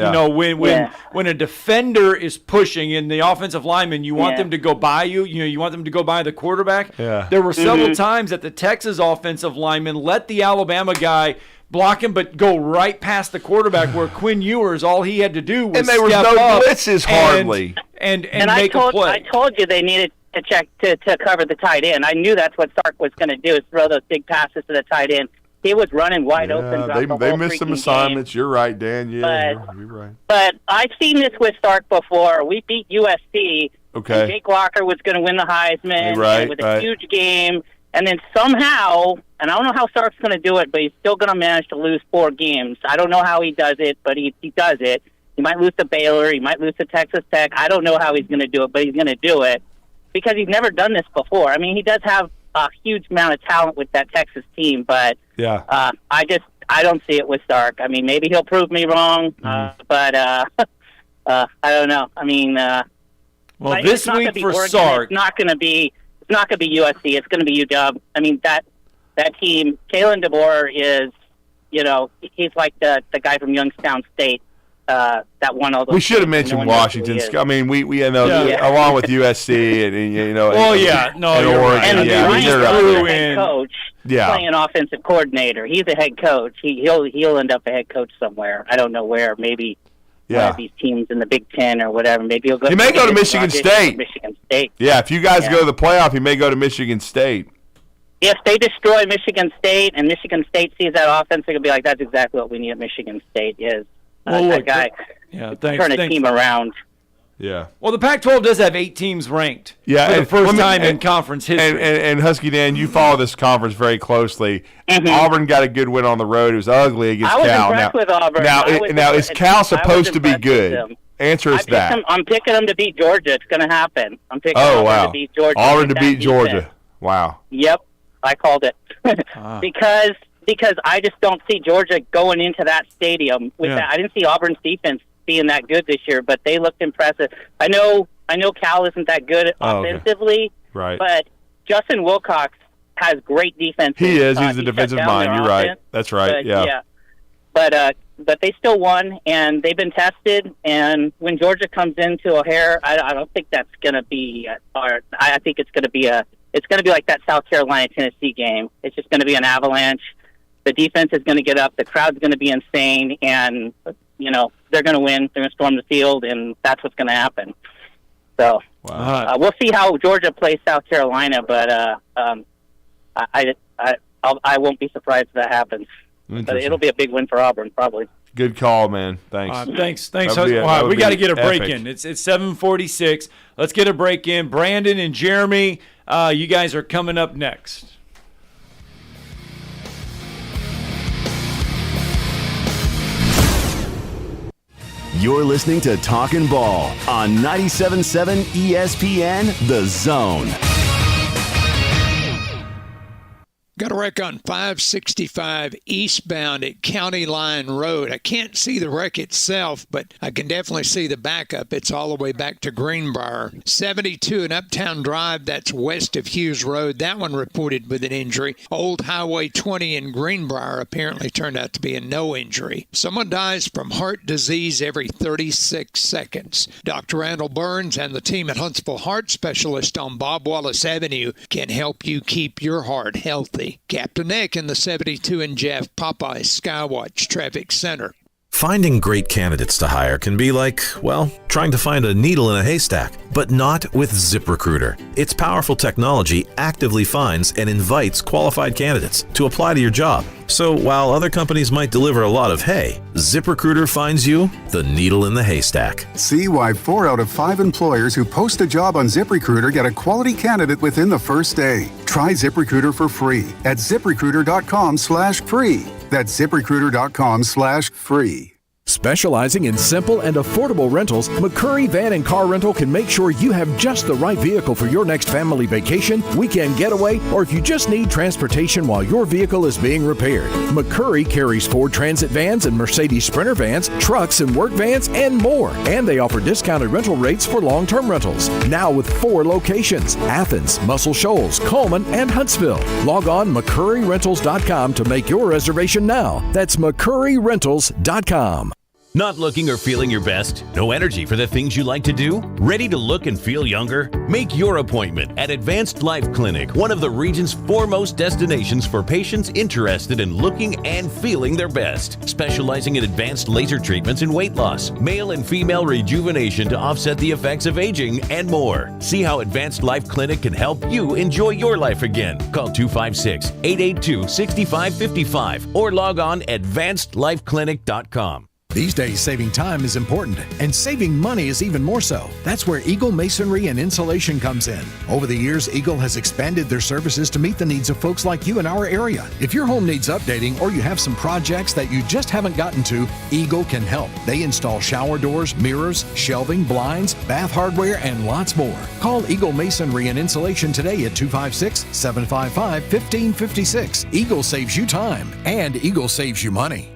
when a defender is pushing and the offensive lineman, you want them to go by you. You want them to go by the quarterback. Yeah. There were several times that the Texas offensive lineman let the Alabama guy block him, but go right past the quarterback where Quinn Ewers, all he had to do was And there was step no up blitzes hardly. and make a play. I told you they needed to check to cover the tight end. I knew that's what Sark was going to do, is throw those big passes to the tight end. He was running wide open. They missed some assignments. Game. You're right, Dan. Yeah, you're right. But I've seen this with Sark before. We beat USC. Okay. And Jake Walker was going to win the Heisman. Right, and it was a huge game. And then somehow, and I don't know how Sark's going to do it, but he's still going to manage to lose 4 games. I don't know how he does it, but he does it. He might lose to Baylor. He might lose to Texas Tech. I don't know how he's going to do it, but he's going to do it because he's never done this before. I mean, he does have a huge amount of talent with that Texas team, but I don't see it with Sark. I mean, maybe he'll prove me wrong, but I don't know. I mean, well, this week for Oregon. Sark, It's not going to be USC. It's going to be UW. I mean, that team, Kalen DeBoer is, he's like the guy from Youngstown State that won all those. We should have mentioned Washington. I mean, we along with USC and Oregon. And head coach, playing offensive coordinator. He's a head coach. He'll end up a head coach somewhere. I don't know where. Maybe. One of these teams in the Big Ten or whatever. Maybe he'll go. He may go to Michigan State. Michigan State. Yeah, if you guys go to the playoff, he may go to Michigan State. If they destroy Michigan State and Michigan State sees that offense, they're going to be like, that's exactly what we need at Michigan State is that guy turn a team around. Yeah. Well, the Pac-12 does have 8 teams ranked for the first time in conference history. And Husky Dan, you follow this conference very closely. Auburn got a good win on the road. It was ugly against Cal. I was impressed with Auburn. Now is Cal supposed to be good? Answer us that. I'm picking them to beat Georgia. It's going to happen. I'm picking Auburn to beat Georgia. Auburn to beat Georgia. Wow. Yep, I called it. Because I just don't see Georgia going into that stadium with that. I didn't see Auburn's defense being that good this year, but they looked impressive. I know Cal isn't that good offensively, right? But Justin Wilcox has great defense. He is. He's the defensive mind. You're right. That's right. But but they still won, and they've been tested. And when Georgia comes into O'Hare, I don't think that's going to be. I think it's going to be like that South Carolina-Tennessee game. It's just going to be an avalanche. The defense is going to get up. The crowd's going to be insane, and they're going to win. They're going to storm the field, and that's what's going to happen. So we'll see how Georgia plays South Carolina, but I won't be surprised if that happens. But it'll be a big win for Auburn, probably. Good call, man. Thanks. Thanks. We got to get a break in. It's 7:46. Let's get a break in. Brandon and Jeremy, you guys are coming up next. You're listening to Talkin' Ball on 97.7 ESPN, The Zone. Got a wreck on 565 eastbound at County Line Road. I can't see the wreck itself, but I can definitely see the backup. It's all the way back to Greenbrier. 72 and Uptown Drive, that's west of Hughes Road. That one reported with an injury. Old Highway 20 in Greenbrier apparently turned out to be a no injury. Someone dies from heart disease every 36 seconds. Dr. Randall Burns and the team at Huntsville Heart Specialist on Bob Wallace Avenue can help you keep your heart healthy. Captain Nick in the 72 and Jeff Popeye Skywatch Traffic Center. Finding great candidates to hire can be like, well, trying to find a needle in a haystack, but not with ZipRecruiter. Its powerful technology actively finds and invites qualified candidates to apply to your job. So while other companies might deliver a lot of hay, ZipRecruiter finds you the needle in the haystack. See why 4 out of 5 employers who post a job on ZipRecruiter get a quality candidate within the first day. Try ZipRecruiter for free at ZipRecruiter.com/free. That's ZipRecruiter.com/free. Specializing in simple and affordable rentals, McCurry Van and Car Rental can make sure you have just the right vehicle for your next family vacation, weekend getaway, or if you just need transportation while your vehicle is being repaired. McCurry carries Ford Transit vans and Mercedes Sprinter vans, trucks and work vans, and more. And they offer discounted rental rates for long-term rentals. Now with 4 locations: Athens, Muscle Shoals, Coleman, and Huntsville. Log on McCurryRentals.com to make your reservation now. That's McCurryRentals.com. Not looking or feeling your best? No energy for the things you like to do? Ready to look and feel younger? Make your appointment at Advanced Life Clinic, one of the region's foremost destinations for patients interested in looking and feeling their best. Specializing in advanced laser treatments and weight loss, male and female rejuvenation to offset the effects of aging, and more. See how Advanced Life Clinic can help you enjoy your life again. Call 256-882-6555 or log on advancedlifeclinic.com. These days, saving time is important, and saving money is even more so. That's where Eagle Masonry and Insulation comes in. Over the years, Eagle has expanded their services to meet the needs of folks like you in our area. If your home needs updating or you have some projects that you just haven't gotten to, Eagle can help. They install shower doors, mirrors, shelving, blinds, bath hardware, and lots more. Call Eagle Masonry and Insulation today at 256-755-1556. Eagle saves you time, and Eagle saves you money.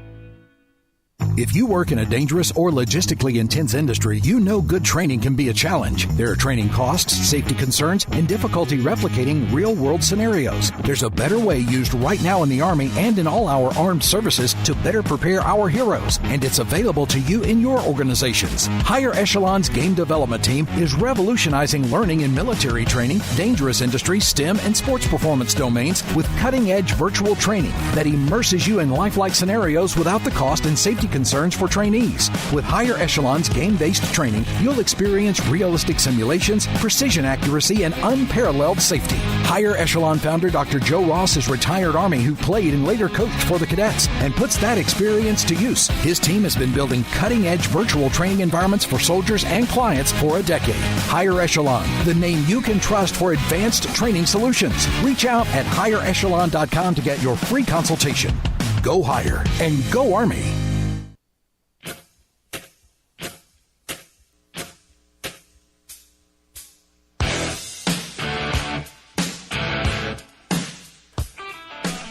If you work in a dangerous or logistically intense industry, you know good training can be a challenge. There are training costs, safety concerns, and difficulty replicating real-world scenarios. There's a better way used right now in the Army and in all our armed services to better prepare our heroes, and it's available to you in your organizations. Higher Echelon's Game Development Team is revolutionizing learning in military training, dangerous industry, STEM, and sports performance domains with cutting-edge virtual training that immerses you in lifelike scenarios without the cost and safety concerns for trainees. With Higher Echelon's game-based training, you'll experience realistic simulations, precision accuracy, and unparalleled safety. Higher Echelon founder Dr. Joe Ross is retired Army who played and later coached for the cadets and puts that experience to use. His team has been building cutting-edge virtual training environments for soldiers and clients for a decade. Higher Echelon, the name you can trust for advanced training solutions. Reach out at higherechelon.com to get your free consultation. Go Higher and go Army.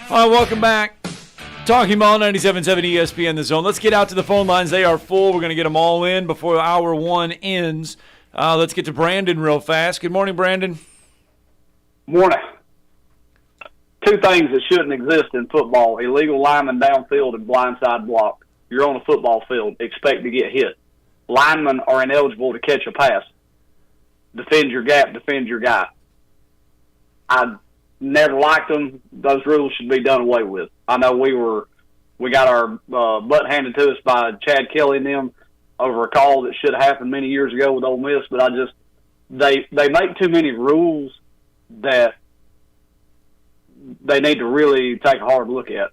All right, welcome back. Talking Ball 97.7 ESPN The Zone. Let's get out to the phone lines. They are full. We're going to get them all in before hour one ends. Let's get to Brandon real fast. Good morning, Brandon. Morning. Two things that shouldn't exist in football: illegal lineman downfield and blindside block. You're on a football field. Expect to get hit. Linemen are ineligible to catch a pass. Defend your gap. Defend your guy. I never liked them. Those rules should be done away with. I know we got our butt handed to us by Chad Kelly and them over a call that should have happened many years ago with Ole Miss, but they make too many rules that they need to really take a hard look at.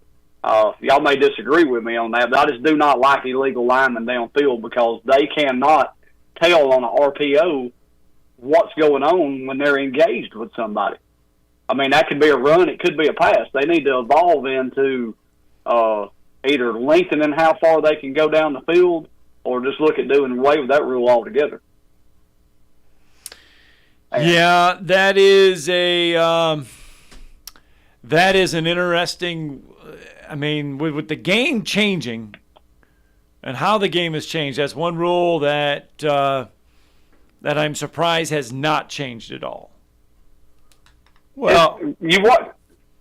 Y'all may disagree with me on that, but I just do not like illegal linemen downfield because they cannot tell on an RPO what's going on when they're engaged with somebody. I mean, that could be a run. It could be a pass. They need to evolve into either lengthening how far they can go down the field or just look at doing away with that rule altogether. Yeah, that is an interesting. I mean, with the game changing and how the game has changed, that's one rule that I'm surprised has not changed at all. Well, you what?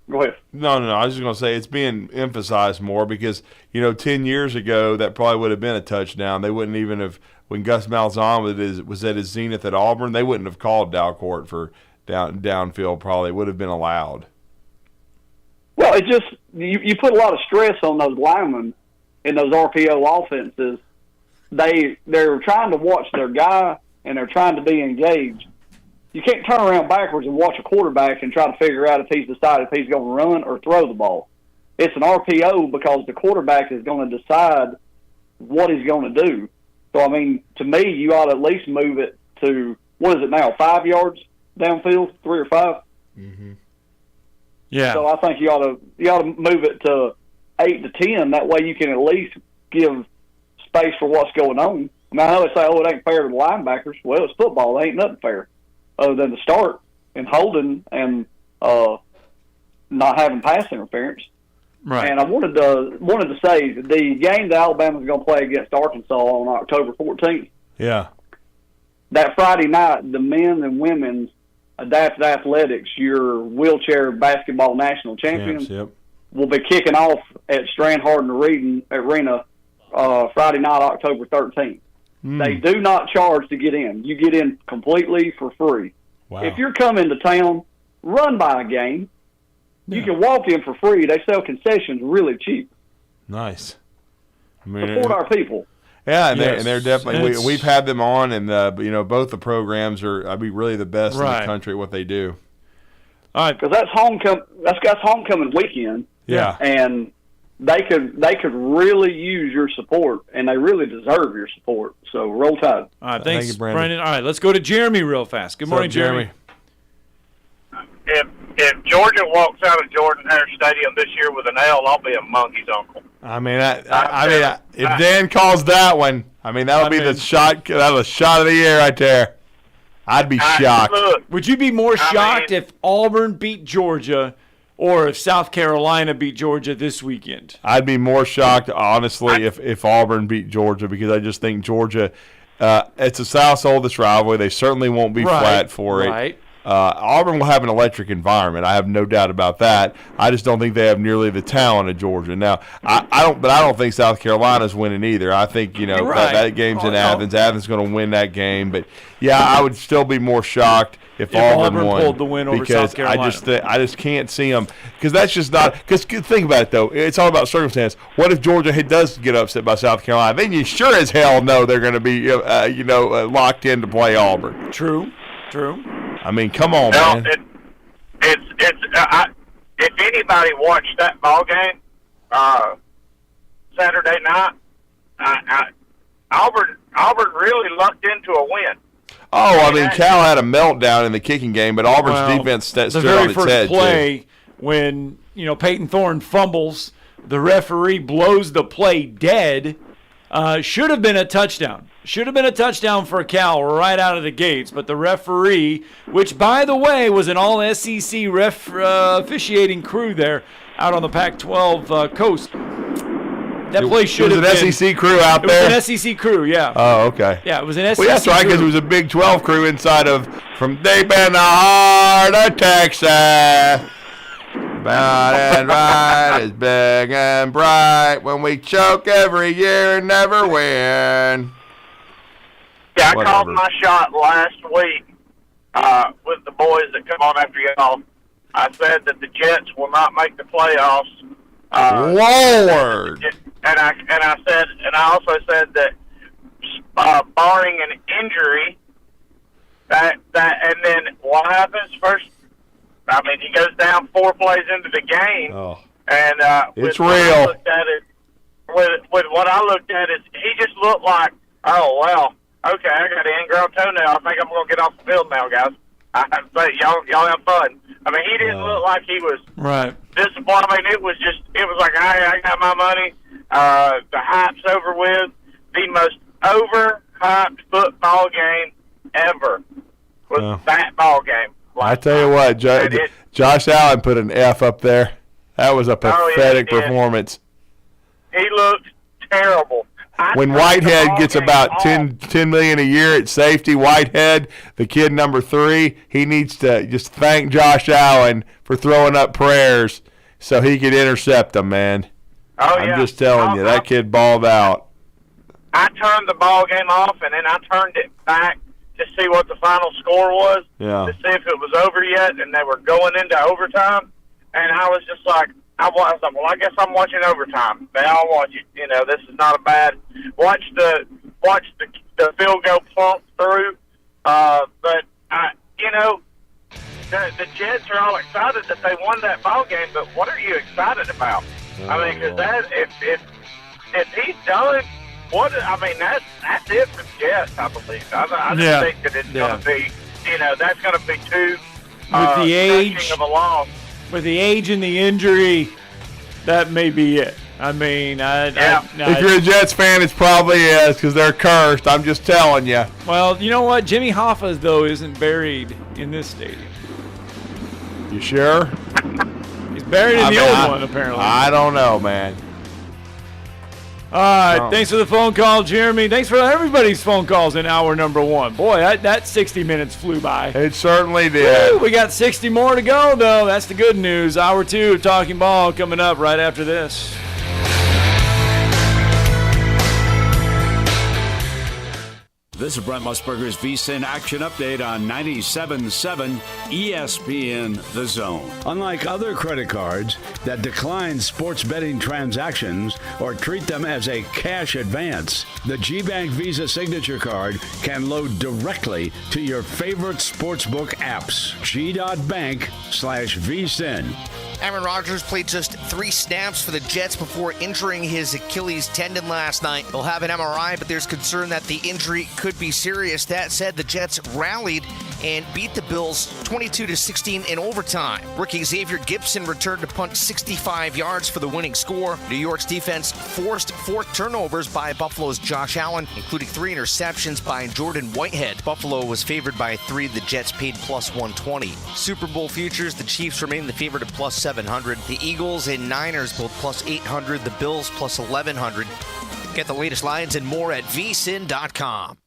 Go ahead. No. I was just going to say it's being emphasized more because 10 years ago that probably would have been a touchdown. They wouldn't even have when Gus Malzahn was at his zenith at Auburn. They wouldn't have called Dalcourt for downfield. Probably would have been allowed. Well, it just you put a lot of stress on those linemen in those RPO offenses. They're trying to watch their guy and they're trying to be engaged. You can't turn around backwards and watch a quarterback and try to figure out if he's decided if he's going to run or throw the ball. It's an RPO because the quarterback is going to decide what he's going to do. So, I mean, to me, you ought to at least move it to, what is it now, 5 yards downfield, 3 or 5? Mm-hmm. Yeah. So I think you ought to move it to 8 to 10. That way you can at least give space for what's going on. I mean, I know they say, it ain't fair to the linebackers. Well, it's football. It ain't nothing fair other than the start and holding and not having pass interference. Right. And I wanted to say the game that Alabama's going to play against Arkansas on October 14th. Yeah. That Friday night, the men and women's adapted athletics, your wheelchair basketball national champions, will be kicking off at Strand Harden Arena Friday night, October 13th. They do not charge to get in. You get in completely for free. Wow. If you're coming to town, run by a game. You can walk in for free. They sell concessions really cheap. Nice. Support our people. Yeah, and they're definitely we've had them on, and both the programs are really the best in the country at what they do. All right, because that's homecoming weekend. Yeah, and they could really use your support, and they really deserve your support. So roll Tide. All right, thanks, Thank you, Brandon. All right, let's go to Jeremy real fast. Good morning, Jeremy. If Georgia walks out of Jordan-Hare Stadium this year with an L, I'll be a monkey's uncle. I mean, if Dan calls that one, I mean, that'll be the shot. That'll a shot of the year right there. I'd be shocked. Would you be more shocked if Auburn beat Georgia or if South Carolina beat Georgia this weekend? I'd be more shocked, honestly, if Auburn beat Georgia, because I just think Georgia, it's the South's oldest rivalry. They certainly won't be flat for it. Right. Auburn will have an electric environment. I have no doubt about that. I just don't think they have nearly the talent of Georgia. Now, I don't think South Carolina's winning either. I think that game's in Athens. Athens is going to win that game. But yeah, I would still be more shocked if Auburn won, pulled the win over South Carolina. I just can't see them, because that's just not. Because think about it though, it's all about circumstance. What if Georgia does get upset by South Carolina? Then you sure as hell know they're going to be locked in to play Auburn. True. I mean, come on, man. If anybody watched that ball game Saturday night, Auburn really lucked into a win. Oh, I mean, Cal had a meltdown in the kicking game, but Auburn's defense stood on its head. The very first play, when Peyton Thorne fumbles, the referee blows the play dead. Should have been a touchdown. Should have been a touchdown for Cal right out of the gates, but the referee, which, by the way, was an all-SEC officiating crew there out on the Pac-12 coast. That play should have been. It was an SEC crew out there? It was an SEC crew, yeah. Oh, okay. Yeah, it was an SEC crew. Well, that's right, because it was a Big 12 crew inside of from deep in the heart of Texas. Bad and right is big and bright. When we choke every year and never win. Yeah, I called my shot last week with the boys that come on after y'all. I said that the Jets will not make the playoffs. Lord. And I also said that barring an injury, that and then what happens first? I mean, he goes down 4 plays into the game, and it's with real. With what I looked at, he just looked like, oh well, okay, I got an ingrown toenail. I think I'm going to get off the field now, guys. But y'all have fun. I mean, he didn't look like he was disappointed. I mean, it was like, I got my money. The hype's over with. The most over-hyped football game ever was that ball game. I tell you what, Josh Allen put an F up there. That was a pathetic performance. He looked terrible. When Whitehead gets about $10 million a year at safety, Whitehead, the kid number 3, he needs to just thank Josh Allen for throwing up prayers so he could intercept them, man. I'm just telling you, that kid balled out. I turned the ball game off, and then I turned it back to see what the final score was, to see if it was over yet, and they were going into overtime. And I was just like, I was like, well, I guess I'm watching overtime. They all watch it. This is not a bad. Watch the field goal plump through. But the Jets are all excited that they won that ball game. But what are you excited about? I mean, because if he's done. That's it for the Jets, I believe. I just think that it's going to be, that's going to be too with the age of a loss. With the age and the injury, that may be it. I mean, if you're a Jets fan, it probably is, because they're cursed. I'm just telling you. Well, you know what? Jimmy Hoffa, though, isn't buried in this stadium. You sure? He's buried in the old one, apparently. I don't know, man. All right, thanks for the phone call, Jeremy. Thanks for everybody's phone calls in hour number 1. Boy, that 60 minutes flew by. It certainly did. Woo, we got 60 more to go, though. That's the good news. Hour 2 of Talking Ball coming up right after this. This is Brent Musburger's VSiN Action Update on 97.7 ESPN The Zone. Unlike other credit cards that decline sports betting transactions or treat them as a cash advance, the GBank Visa Signature Card can load directly to your favorite sportsbook apps. G.bank/VSiN. Aaron Rodgers played just 3 snaps for the Jets before injuring his Achilles tendon last night. He'll have an MRI, but there's concern that the injury could be serious. That said, the Jets rallied and beat the Bills 22-16 in overtime. Rookie Xavier Gibson returned to punt 65 yards for the winning score. New York's defense forced 4 turnovers by Buffalo's Josh Allen, including 3 interceptions by Jordan Whitehead. Buffalo was favored by 3. The Jets paid plus 120. Super Bowl futures, the Chiefs remain the favorite at plus 700. The Eagles and Niners both plus 800. The Bills plus 1100. Get the latest lines and more at vsin.com.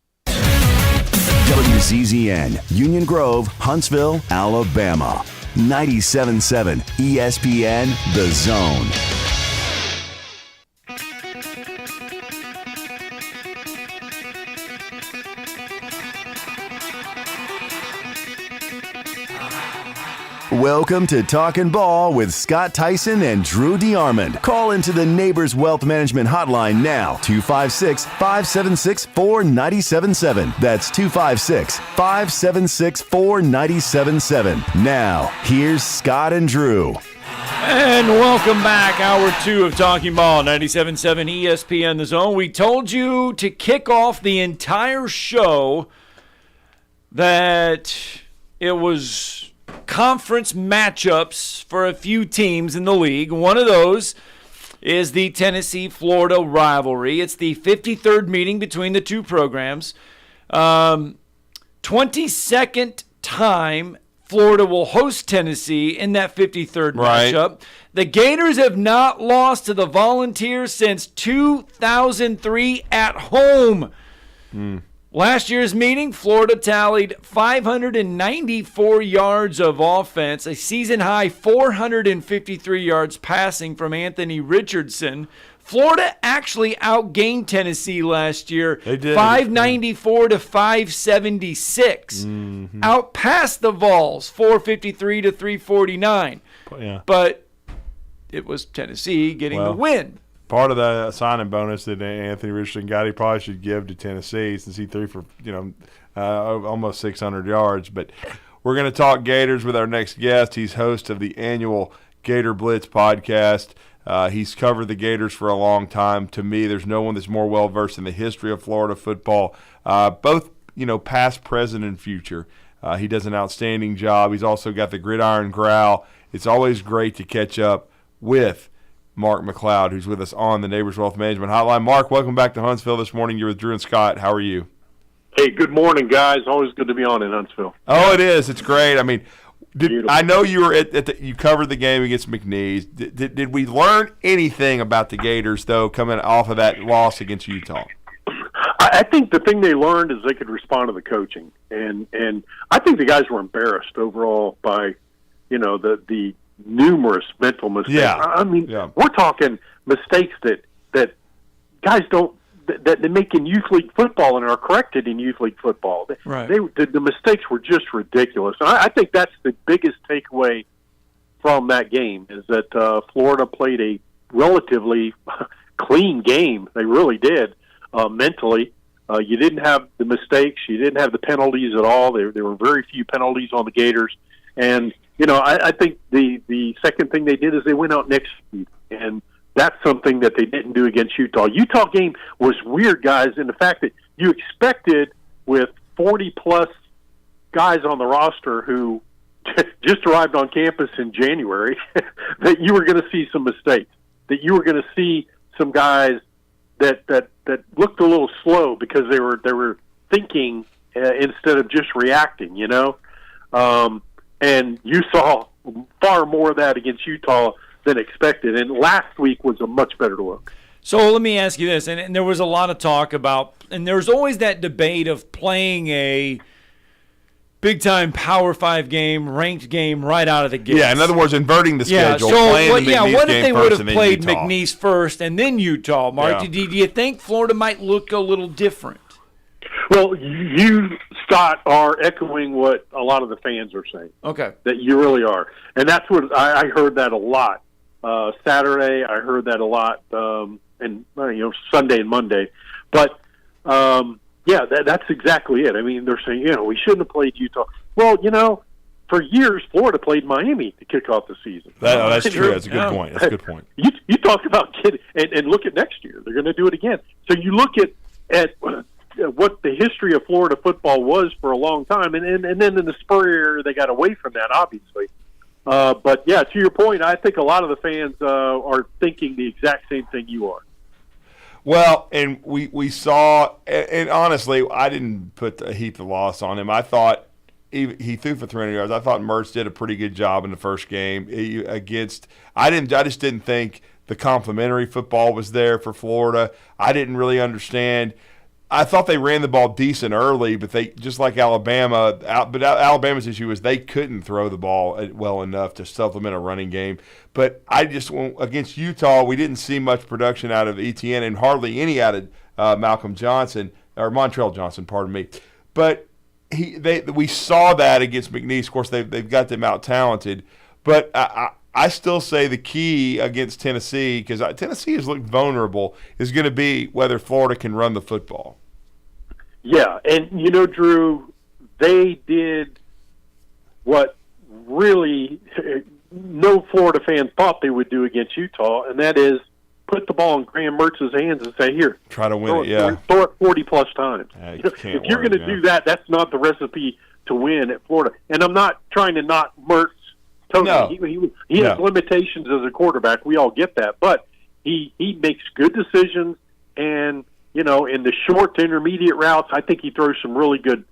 WZZN, Union Grove, Huntsville, Alabama. 97.7 ESPN The Zone. Welcome to Talkin' Ball with Scott Tyson and Drew DeArmond. Call into the Neighbors Wealth Management Hotline now, 256-576-4977. That's 256-576-4977. Now, here's Scott and Drew. And welcome back, Hour 2 of Talking Ball, 97.7 ESPN The Zone. We told you to kick off the entire show that it was conference matchups for a few teams in the league. One of those is the Tennessee-Florida rivalry. It's the 53rd meeting between the two programs. 22nd time Florida will host Tennessee in that 53rd matchup. The Gators have not lost to the Volunteers since 2003 at home. Last year's meeting, Florida tallied 594 yards of offense, a season-high 453 yards passing from Anthony Richardson. Florida actually outgained Tennessee last year, They did. 594 to 576. Outpassed the Vols, 453 to 349. Yeah. But it was Tennessee getting the win. Part of the signing bonus that Anthony Richardson got, he probably should give to Tennessee since he threw for almost 600 yards. But we're going to talk Gators with our next guest. He's host of the annual Gator Blitz podcast. He's covered the Gators for a long time. To me, there's no one that's more well versed in the history of Florida football, both past, present, and future. He does an outstanding job. He's also got the gridiron growl. It's always great to catch up with Mark McLeod, who's with us on the Neighbors Wealth Management Hotline. Mark, welcome back to Huntsville this morning. You're with Drew and Scott. How are you? Hey, good morning, guys. Always good to be on in Huntsville. Oh, it is. It's great. I mean, I know you were you covered the game against McNeese. Did we learn anything about the Gators, though, coming off of that loss against Utah? I think the thing they learned is they could respond to the coaching, and I think the guys were embarrassed overall by, the numerous mental mistakes. Yeah. I mean, we're talking mistakes that guys don't that they make in youth league football and are corrected in youth league football. Right. The mistakes were just ridiculous, and I think that's the biggest takeaway from that game is that Florida played a relatively clean game. They really did mentally. You didn't have the mistakes. You didn't have the penalties at all. There were very few penalties on the Gators, and I think the second thing they did is they went out next week, and that's something that they didn't do against Utah. Utah game was weird, guys, in the fact that you expected with 40-plus guys on the roster who just arrived on campus in January that you were going to see some mistakes, that you were going to see some guys that looked a little slow because they were thinking instead of just reacting, and you saw far more of that against Utah than expected. And last week was a much better look. So let me ask you this, and there was a lot of talk about, and there's always that debate of playing a big-time Power 5 game, ranked game right out of the gate. Yeah, in other words, inverting the schedule. So what if they would have played McNeese first and then Utah, Mark? Yeah. Do you think Florida might look a little different? Well, you, Scott, are echoing what a lot of the fans are saying. Okay. That you really are. And that's what I heard that a lot. Saturday, I heard that a lot, and Sunday and Monday. But, that's exactly it. I mean, they're saying, we shouldn't have played Utah. Well, for years, Florida played Miami to kick off the season. That's true. That's a good point. That's a good point. You talk about kidding, and look at next year. They're going to do it again. So you look at what the history of Florida football was for a long time, and then in the Spur era, they got away from that, obviously. But, yeah, to your point, I think a lot of the fans are thinking the exact same thing you are. Well, and we saw, and honestly, I didn't put a heap of loss on him. I thought he threw for 300 yards. I thought Mertz did a pretty good job in the first game against. I just didn't think the complimentary football was there for Florida. I didn't really understand. I thought they ran the ball decent early, but they just like Alabama. But Alabama's issue was they couldn't throw the ball well enough to supplement a running game. But against Utah, we didn't see much production out of Etienne and hardly any out of Malcolm Johnson or Montrell Johnson. Pardon me. But we saw that against McNeese. Of course, they've got them out talented, but I still say the key against Tennessee, because Tennessee has looked vulnerable, is going to be whether Florida can run the football. Yeah, and Drew, they did what really no Florida fan thought they would do against Utah, and that is put the ball in Graham Mertz's hands and say, here, try to win it, yeah. Throw it 40-plus times. If you're going to do that, that's not the recipe to win at Florida. And I'm not trying to knock Mertz totally. No. He has limitations as a quarterback. We all get that. But he makes good decisions, and, in the short to intermediate routes, I think he throws some really good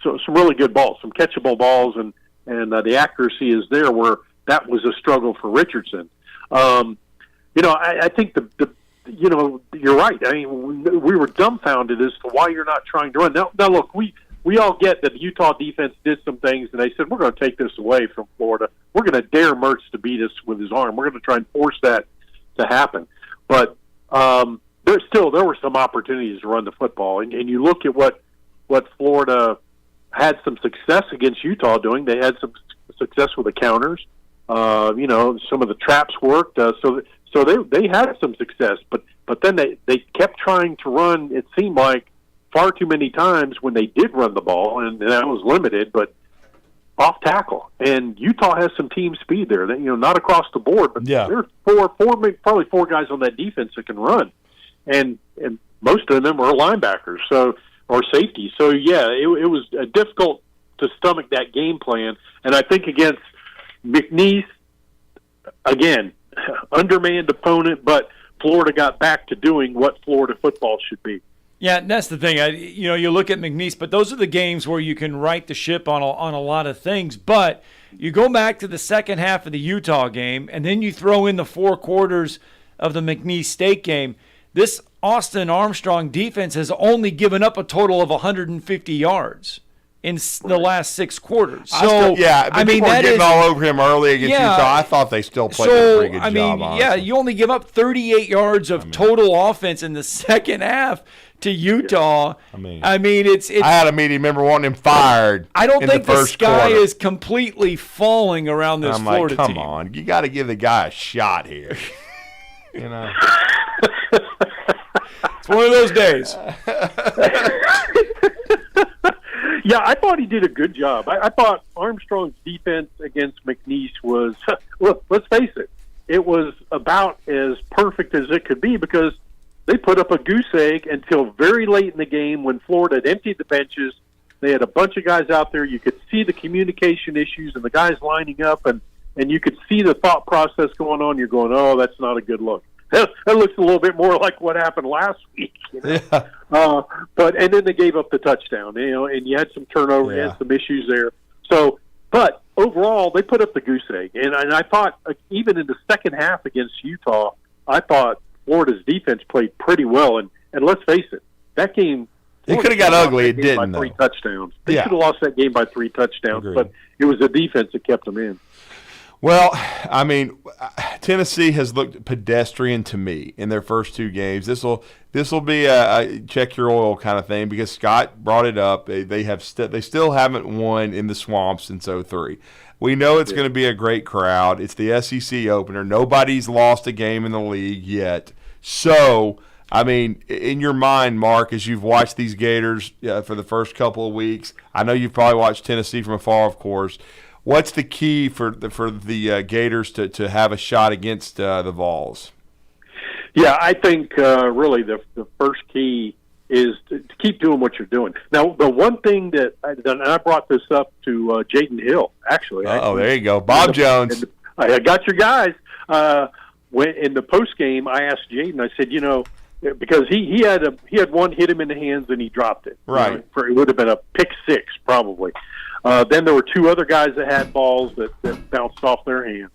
balls, some catchable balls, and the accuracy is there where that was a struggle for Richardson. I think you're right. I mean, we were dumbfounded as to why you're not trying to run. Now look, we all get that the Utah defense did some things, and they said, we're going to take this away from Florida. We're going to dare Mertz to beat us with his arm. We're going to try and force that to happen. But there were some opportunities to run the football, and you look at what Florida had some success against Utah doing. They had some success with the counters. Some of the traps worked. So they had some success, but then they kept trying to run, it seemed like, far too many times when they did run the ball, and that was limited, but off tackle. And Utah has some team speed there. Not across the board, but there's probably four guys on that defense that can run. And most of them are linebackers, or safety. So, it was difficult to stomach that game plan. And I think against McNeese, again, undermanned opponent, but Florida got back to doing what Florida football should be. Yeah, that's the thing. You look at McNeese, but those are the games where you can right the ship on a lot of things. But you go back to the second half of the Utah game, and then you throw in the 4 quarters of the McNeese State game. This Austin Armstrong defense has only given up a total of 150 yards in the last 6 quarters. So that is all over him early against Utah. I thought they still played a pretty good job. Honestly. You only give up 38 yards of total offense in the second half to Utah. I had a meeting member wanting him fired. I don't think the sky quarter. is completely falling around this Florida team. Come on, you got to give the guy a shot here. It's one of those days. Yeah, I thought he did a good job. I thought Armstrong's defense against McNeese was, look, let's face it, it was about as perfect as it could be, because they put up a goose egg until very late in the game when Florida had emptied the benches. They had a bunch of guys out there. You could see the communication issues and the guys lining up, and you could see the thought process going on. You're going, oh, that's not a good look. That looks a little bit more like what happened last week. Yeah. And then they gave up the touchdown, and you had some turnover, you had some issues there. So, but overall, they put up the goose egg. And I thought, even in the second half against Utah, I thought Florida's defense played pretty well. And let's face it, that game, it could have got ugly. It didn't. By 3 touchdowns. They should have lost that game by 3 touchdowns. Agreed. But it was the defense that kept them in. Well, I mean, Tennessee has looked pedestrian to me in their first two games. This will be a check your oil kind of thing because Scott brought it up. They still haven't won in the swamp since 2003. We know it's going to be a great crowd. It's the SEC opener. Nobody's lost a game in the league yet. So, I mean, in your mind, Mark, as you've watched these Gators for the first couple of weeks, I know you've probably watched Tennessee from afar, of course. What's the key for the Gators to have a shot against the Vols? Yeah, I think really the first key is to keep doing what you're doing. Now, the one thing that I brought this up to Jaden Hill, actually. Oh, there you go. Bob Jones. I got your guys. When in the post game, I asked Jaden, I said, because he had one hit him in the hands and he dropped it. Right. It would have been a pick six, probably. Then there were two other guys that had balls that bounced off their hands.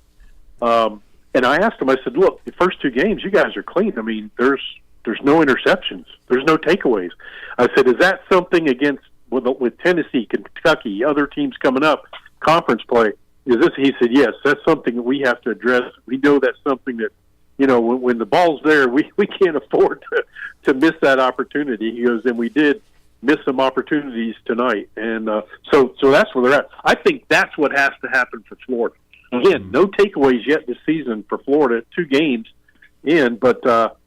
And I asked him, I said, look, the first two games, you guys are clean. I mean, there's no interceptions. There's no takeaways. I said, is that something against with Tennessee, Kentucky, other teams coming up, conference play? Is this? He said, yes, that's something that we have to address. We know that's something that, when the ball's there, we can't afford to miss that opportunity. He goes, and we did miss some opportunities tonight. And so that's where they're at. I think that's what has to happen for Florida. Again, no takeaways yet this season for Florida, 2 games in, but that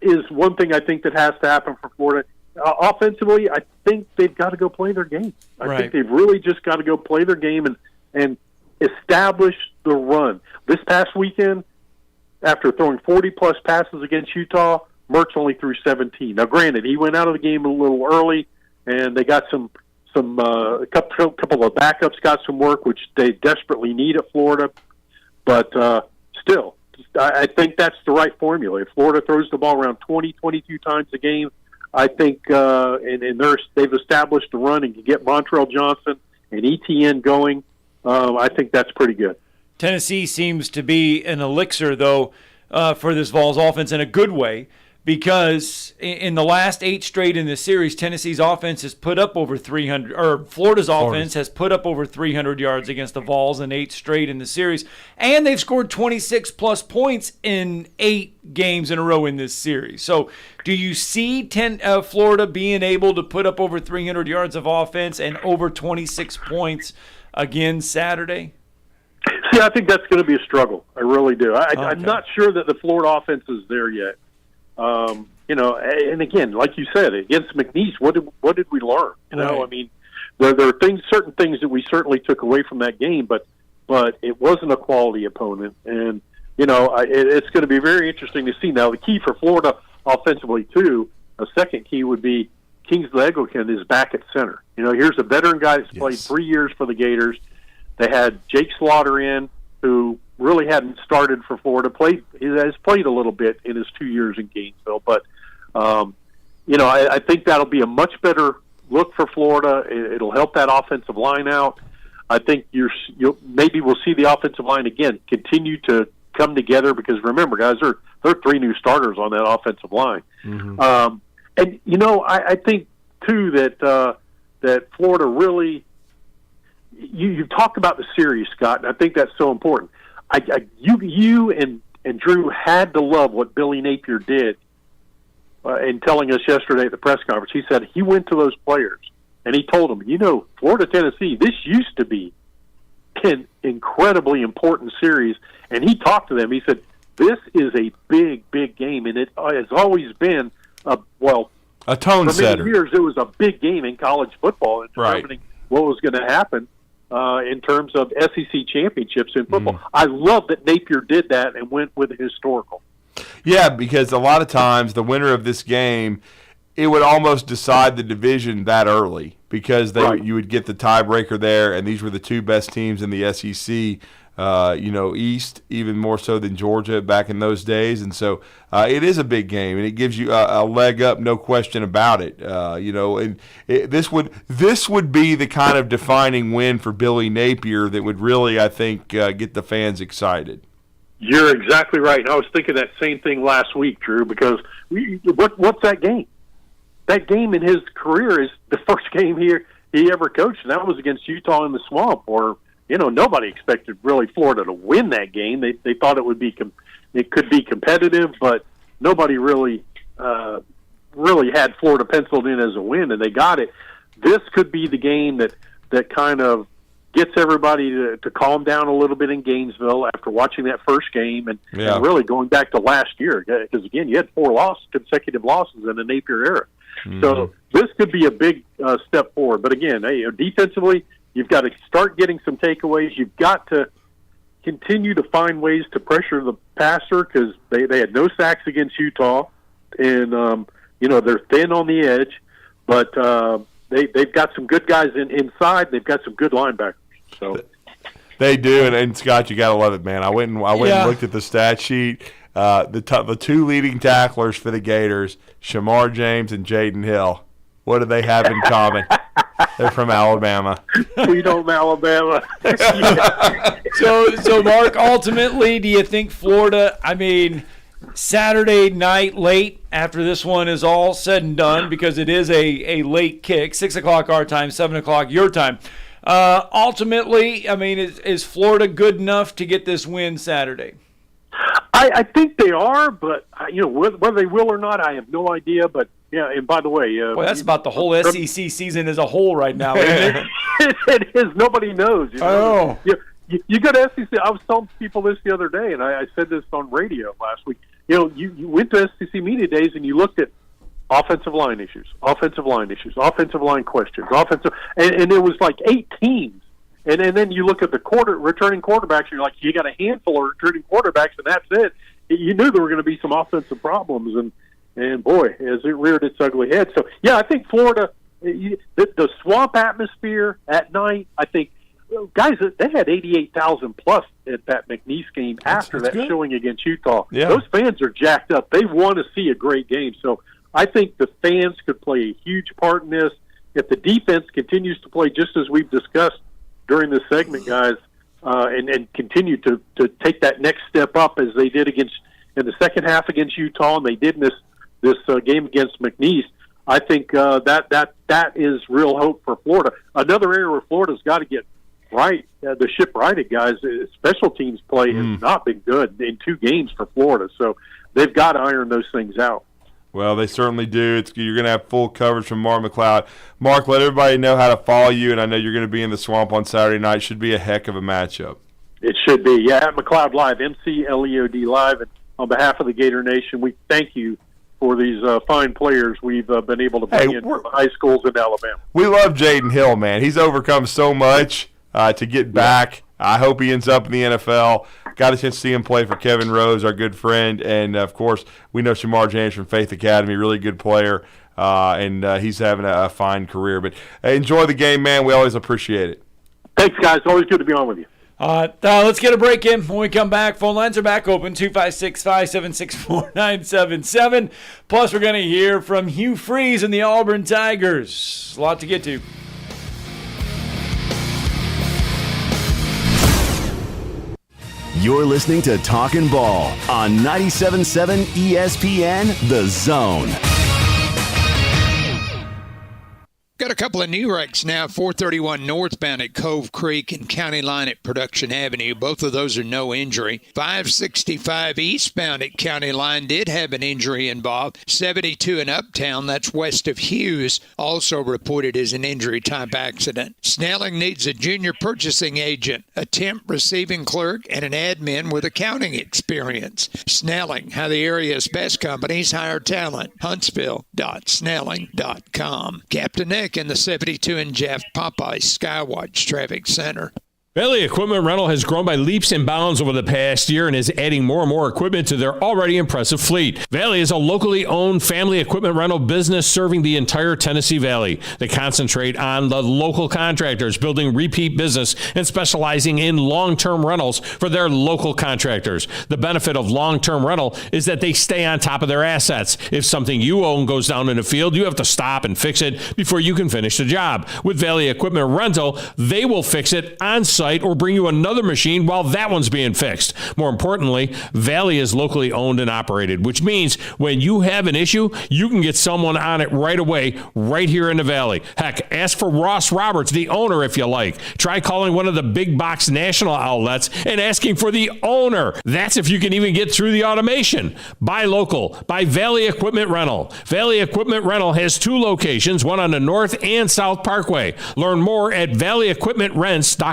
is one thing I think that has to happen for Florida. Offensively, I think they've got to go play their game. I think they've really just got to go play their game and establish the run. This past weekend, after throwing 40-plus passes against Utah, Mertz only threw 17. Now, granted, he went out of the game a little early, and they got a couple of backups got some work, which they desperately need at Florida. But still, I think that's the right formula. If Florida throws the ball around 20, 22 times a game, I think they've established the run and can get Montrell Johnson and ETN going. I think that's pretty good. Tennessee seems to be an elixir, though, for this Vols offense in a good way, because in the last 8 straight in this series, Tennessee's offense has put up over 300, or Florida's offense has put up over 300 yards against the Vols in 8 straight in the series, and they've scored 26-plus points in 8 games in a row in this series. So do you see Florida being able to put up over 300 yards of offense and over 26 points again Saturday? See, I think that's going to be a struggle. I really do. I'm not sure that the Florida offense is there yet. And again, like you said, against McNeese, what did we learn? I mean, there are certain things that we certainly took away from that game, but it wasn't a quality opponent, and it's going to be very interesting to see. Now, the key for Florida offensively too, a second key would be Kingsley Eggleton is back at center. Here's a veteran guy that's played 3 years for the Gators. They had Jake Slaughter in, who really hadn't started for Florida. He has played a little bit in his 2 years in Gainesville, but I think that'll be a much better look for Florida. It'll help that offensive line out. I think maybe we'll see the offensive line again continue to come together, because remember, guys, there are 3 new starters on that offensive line. Mm-hmm. I think too that Florida really. You talked about the series, Scott, and I think that's so important. You and Drew had to love what Billy Napier did in telling us yesterday at the press conference. He said he went to those players and he told them, Florida, Tennessee, this used to be an incredibly important series. And he talked to them. He said, this is a big, big game, and it has always been a tone setter. For many years, it was a big game in college football in determining what was going to happen. In terms of SEC championships in football. I love that Napier did that and went with historical. Yeah, because a lot of times the winner of this game, it would almost decide the division that early, because you would get the tiebreaker there, and these were the 2 best teams in the SEC, East, even more so than Georgia back in those days. And so it is a big game, and it gives you a leg up, no question about it. This would be the kind of defining win for Billy Napier that would really, I think, get the fans excited. You're exactly right. And I was thinking that same thing last week, Drew, because what's that game? That game in his career is the first game he ever coached, and that was against Utah in the Swamp, or nobody expected really Florida to win that game. They thought it would be it could be competitive, but nobody really had Florida penciled in as a win, and they got it. This could be the game that kind of gets everybody to calm down a little bit in Gainesville after watching that first game and really going back to last year. Because, again, you had 4 consecutive losses in the Napier era. Mm-hmm. So this could be a big step forward. But, again, defensively, you've got to start getting some takeaways. You've got to continue to find ways to pressure the passer because they had no sacks against Utah. And, they're thin on the edge. But they've got some good guys inside. They've got some good linebackers. So they do, and Scott, you gotta love it, man. I went and looked at the stat sheet. The 2 leading tacklers for the Gators, Shamar James and Jaden Hill. What do they have in common? They're from Alabama. Freedom, Alabama. So Mark, ultimately, do you think Florida? I mean, Saturday night late after this one is all said and done, because it is a late kick, 6 o'clock our time, 7 o'clock your time. Ultimately, I mean, is Florida good enough to get this win Saturday? I think they are, but whether they will or not, I have no idea. But yeah, and by the way, well, that's about the whole SEC season as a whole right now, isn't it? It is. Nobody knows. You go to SEC. I was telling people this the other day, and I said this on radio last week. You went to SEC media days and you looked at offensive line issues, offensive line questions, and there was like 8 teams. And then you look at the returning quarterbacks, and you're like, you got a handful of returning quarterbacks, and that's it. You knew there were going to be some offensive problems, and boy, as it reared its ugly head. So, yeah, I think Florida, the swamp atmosphere at night, I think, guys, they had 88,000 plus at that McNeese game after that showing against Utah. Yeah. Those fans are jacked up. They want to see a great game. So I think the fans could play a huge part in this. If the defense continues to play just as we've discussed during this segment, guys, and continue to take that next step up as they did in the second half against Utah, and they did in this game against McNeese, I think that is real hope for Florida. Another area where Florida's got to get right, the ship righted, guys. Special teams play has not been good in 2 games for Florida, so they've got to iron those things out. Well, they certainly do. You're going to have full coverage from Mark McLeod. Mark, let everybody know how to follow you, and I know you're going to be in the Swamp on Saturday night. Should be a heck of a matchup. It should be. Yeah, at McLeod Live, MCLEOD Live. And on behalf of the Gator Nation, we thank you for these fine players we've been able to bring in from high schools in Alabama. We love Jaden Hill, man. He's overcome so much to get back. I hope he ends up in the NFL. Got a chance to see him play for Kevin Rose, our good friend. And, of course, we know Shamar James from Faith Academy, really good player. And he's having a fine career. But enjoy the game, man. We always appreciate it. Thanks, guys. Always good to be on with you. Let's get a break in. When we come back, phone lines are back open, 256-576-4977. Plus, we're going to hear from Hugh Freeze and the Auburn Tigers. A lot to get to. You're listening to Talkin' Ball on 97.7 ESPN The Zone. Got a couple of new wrecks now, 431 northbound at Cove Creek and County Line at Production Avenue. Both of those are no injury. 565 eastbound at County Line did have an injury involved. 72 in Uptown, that's west of Hughes, also reported as an injury-type accident. Snelling needs a junior purchasing agent, a temp receiving clerk, and an admin with accounting experience. Snelling, how the area's best companies hire talent. Huntsville.snelling.com. Captain Nick in the 72 and Jeff Popeye Skywatch Traffic Center. Valley Equipment Rental has grown by leaps and bounds over the past year and is adding more and more equipment to their already impressive fleet. Valley is a locally owned family equipment rental business serving the entire Tennessee Valley. They concentrate on the local contractors, building repeat business and specializing in long-term rentals for their local contractors. The benefit of long-term rental is that they stay on top of their assets. If something you own goes down in a field, you have to stop and fix it before you can finish the job. With Valley Equipment Rental, they will fix it on site site or bring you another machine while that one's being fixed. More importantly, Valley is locally owned and operated, which means when you have an issue, you can get someone on it right away, right here in the Valley. Heck, ask for Ross Roberts, the owner, if you like. Try calling one of the big box national outlets and asking for the owner. That's if you can even get through the automation. Buy local. Buy Valley Equipment Rental. Valley Equipment Rental has 2 locations, one on the North and South Parkway. Learn more at valleyequipmentrents.com.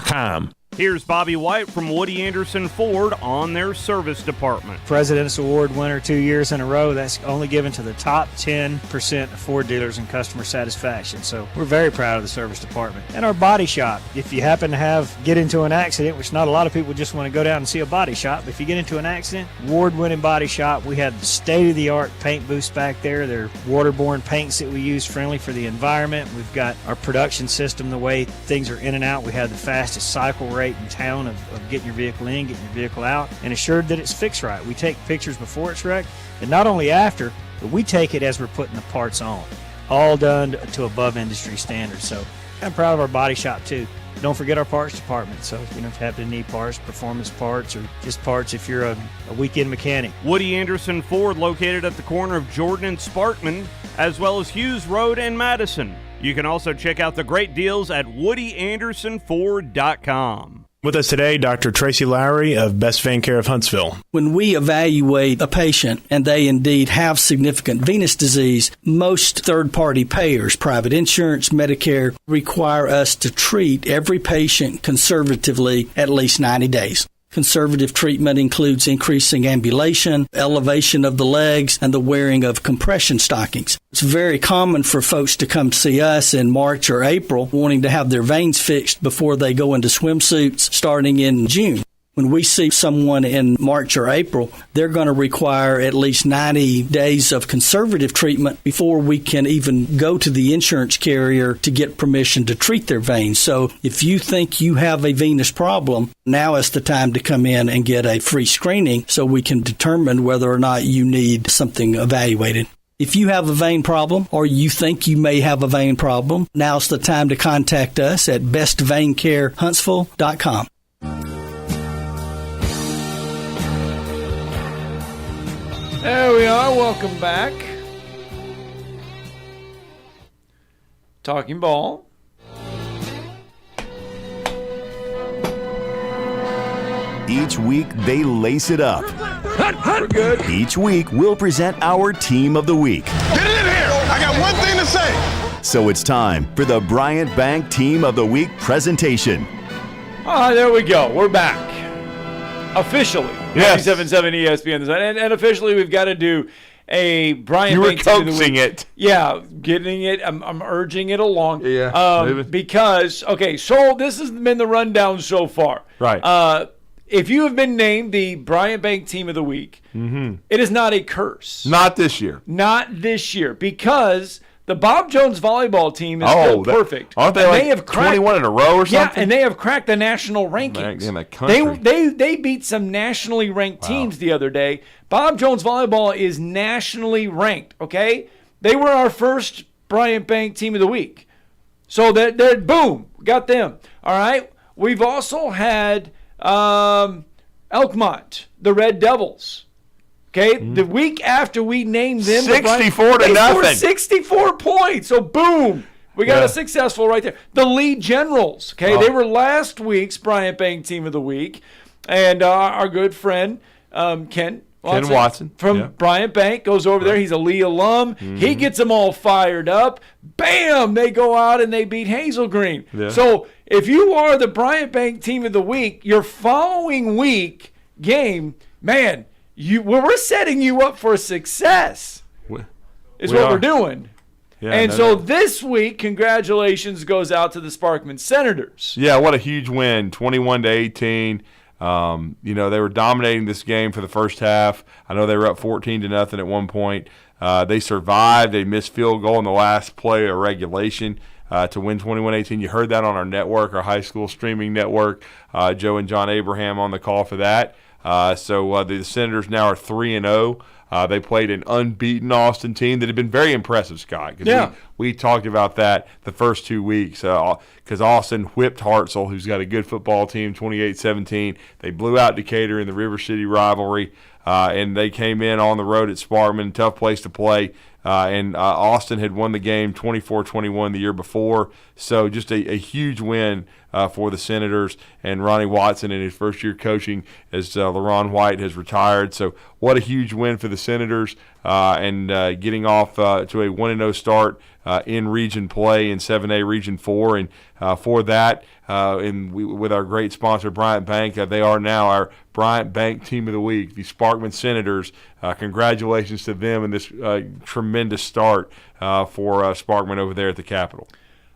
Here's Bobby White from Woody Anderson Ford on their service department. President's Award winner 2 years in a row. That's only given to the top 10% of Ford dealers in customer satisfaction. So we're very proud of the service department. And our body shop. If you happen to get into an accident, which not a lot of people just want to go down and see a body shop, but if you get into an accident, award-winning body shop. We have state-of-the-art paint booths back there. They're waterborne paints that we use, friendly for the environment. We've got our production system, the way things are in and out. We have the fastest cycle rate in town of getting your vehicle in, getting your vehicle out, and assured that it's fixed right. We take pictures before it's wrecked, and not only after, but we take it as we're putting the parts on. All done to above industry standards. So I'm proud of our body shop too. Don't forget our parts department. So if you happen to need parts, performance parts, or just parts if you're a weekend mechanic. Woody Anderson Ford, located at the corner of Jordan and Sparkman, as well as Hughes Road and Madison. You can also check out the great deals at WoodyAndersonFord.com. With us today, Dr. Tracy Lowry of Best Vein Care of Huntsville. When we evaluate a patient and they indeed have significant venous disease, most third-party payers, private insurance, Medicare, require us to treat every patient conservatively at least 90 days. Conservative treatment includes increasing ambulation, elevation of the legs, and the wearing of compression stockings. It's very common for folks to come see us in March or April wanting to have their veins fixed before they go into swimsuits starting in June. When we see someone in March or April, they're going to require at least 90 days of conservative treatment before we can even go to the insurance carrier to get permission to treat their veins. So if you think you have a venous problem, now is the time to come in and get a free screening so we can determine whether or not you need something evaluated. If you have a vein problem or you think you may have a vein problem, now's the time to contact us at bestveincarehuntsville.com. There we are. Welcome back. Talking ball. Each week, they lace it up. We're good. Each week, we'll present our team of the week. Get it in here! I got one thing to say. So it's time for the Bryant Bank Team of the Week presentation. There we go. We're back. Officially. Yes. 97.7 ESPN. And officially, we've got to do a Bryant Bank Team of the Week. coaxing it. Yeah, getting it. I'm urging it along. Yeah. Because, okay, so this has been the rundown so far. Right. If you have been named the Bryant Bank Team of the Week, it is not a curse. Not this year. Not this year, because the Bob Jones volleyball team is still perfect. Aren't they and like 21 in a row or something? Yeah, and they have cracked the national rankings. In the country. They beat some nationally ranked teams the other day. Bob Jones volleyball is nationally ranked, okay? They were our first Bryant Bank Team of the Week. So they're boom, got them. All right? We've also had Elkmont, the Red Devils. Okay, the week after we named them, 64 to they nothing. scored 64 points. So boom, we got a successful right there. The Lee Generals. Okay, they were last week's Bryant Bank Team of the Week, and our good friend Ken Watson from Bryant Bank goes over there. He's a Lee alum. He gets them all fired up. Bam! They go out and they beat Hazel Green. Yeah. So if you are the Bryant Bank Team of the Week, your following week game, man, we're setting you up for success. Is what we're doing. Yeah, and this week, congratulations goes out to the Sparkman Senators. Yeah, what a huge win, 21-18. They were dominating this game for the first half. I know they were up 14-0 at one point. They survived. They missed field goal in the last play of regulation to win 21-18. You heard that on our network, our high school streaming network. Joe and John Abraham on the call for that. So the Senators now are 3-0. They played an unbeaten Austin team that had been very impressive, Scott. Yeah. We talked about that the first 2 weeks because Austin whipped Hartselle, who's got a good football team, 28-17. They blew out Decatur in the River City rivalry, and they came in on the road at Sparkman, tough place to play. And Austin had won the game 24-21 the year before. So just a huge win for the Senators and Ronnie Watson in his first year coaching as LaRon White has retired. So what a huge win for the Senators and getting off to a 1-0 start in region play in 7A Region 4. And for that, with our great sponsor, Bryant Bank, they are now our Bryant Bank Team of the Week, the Sparkman Senators. Congratulations to them in this tremendous start for Sparkman over there at the Capitol.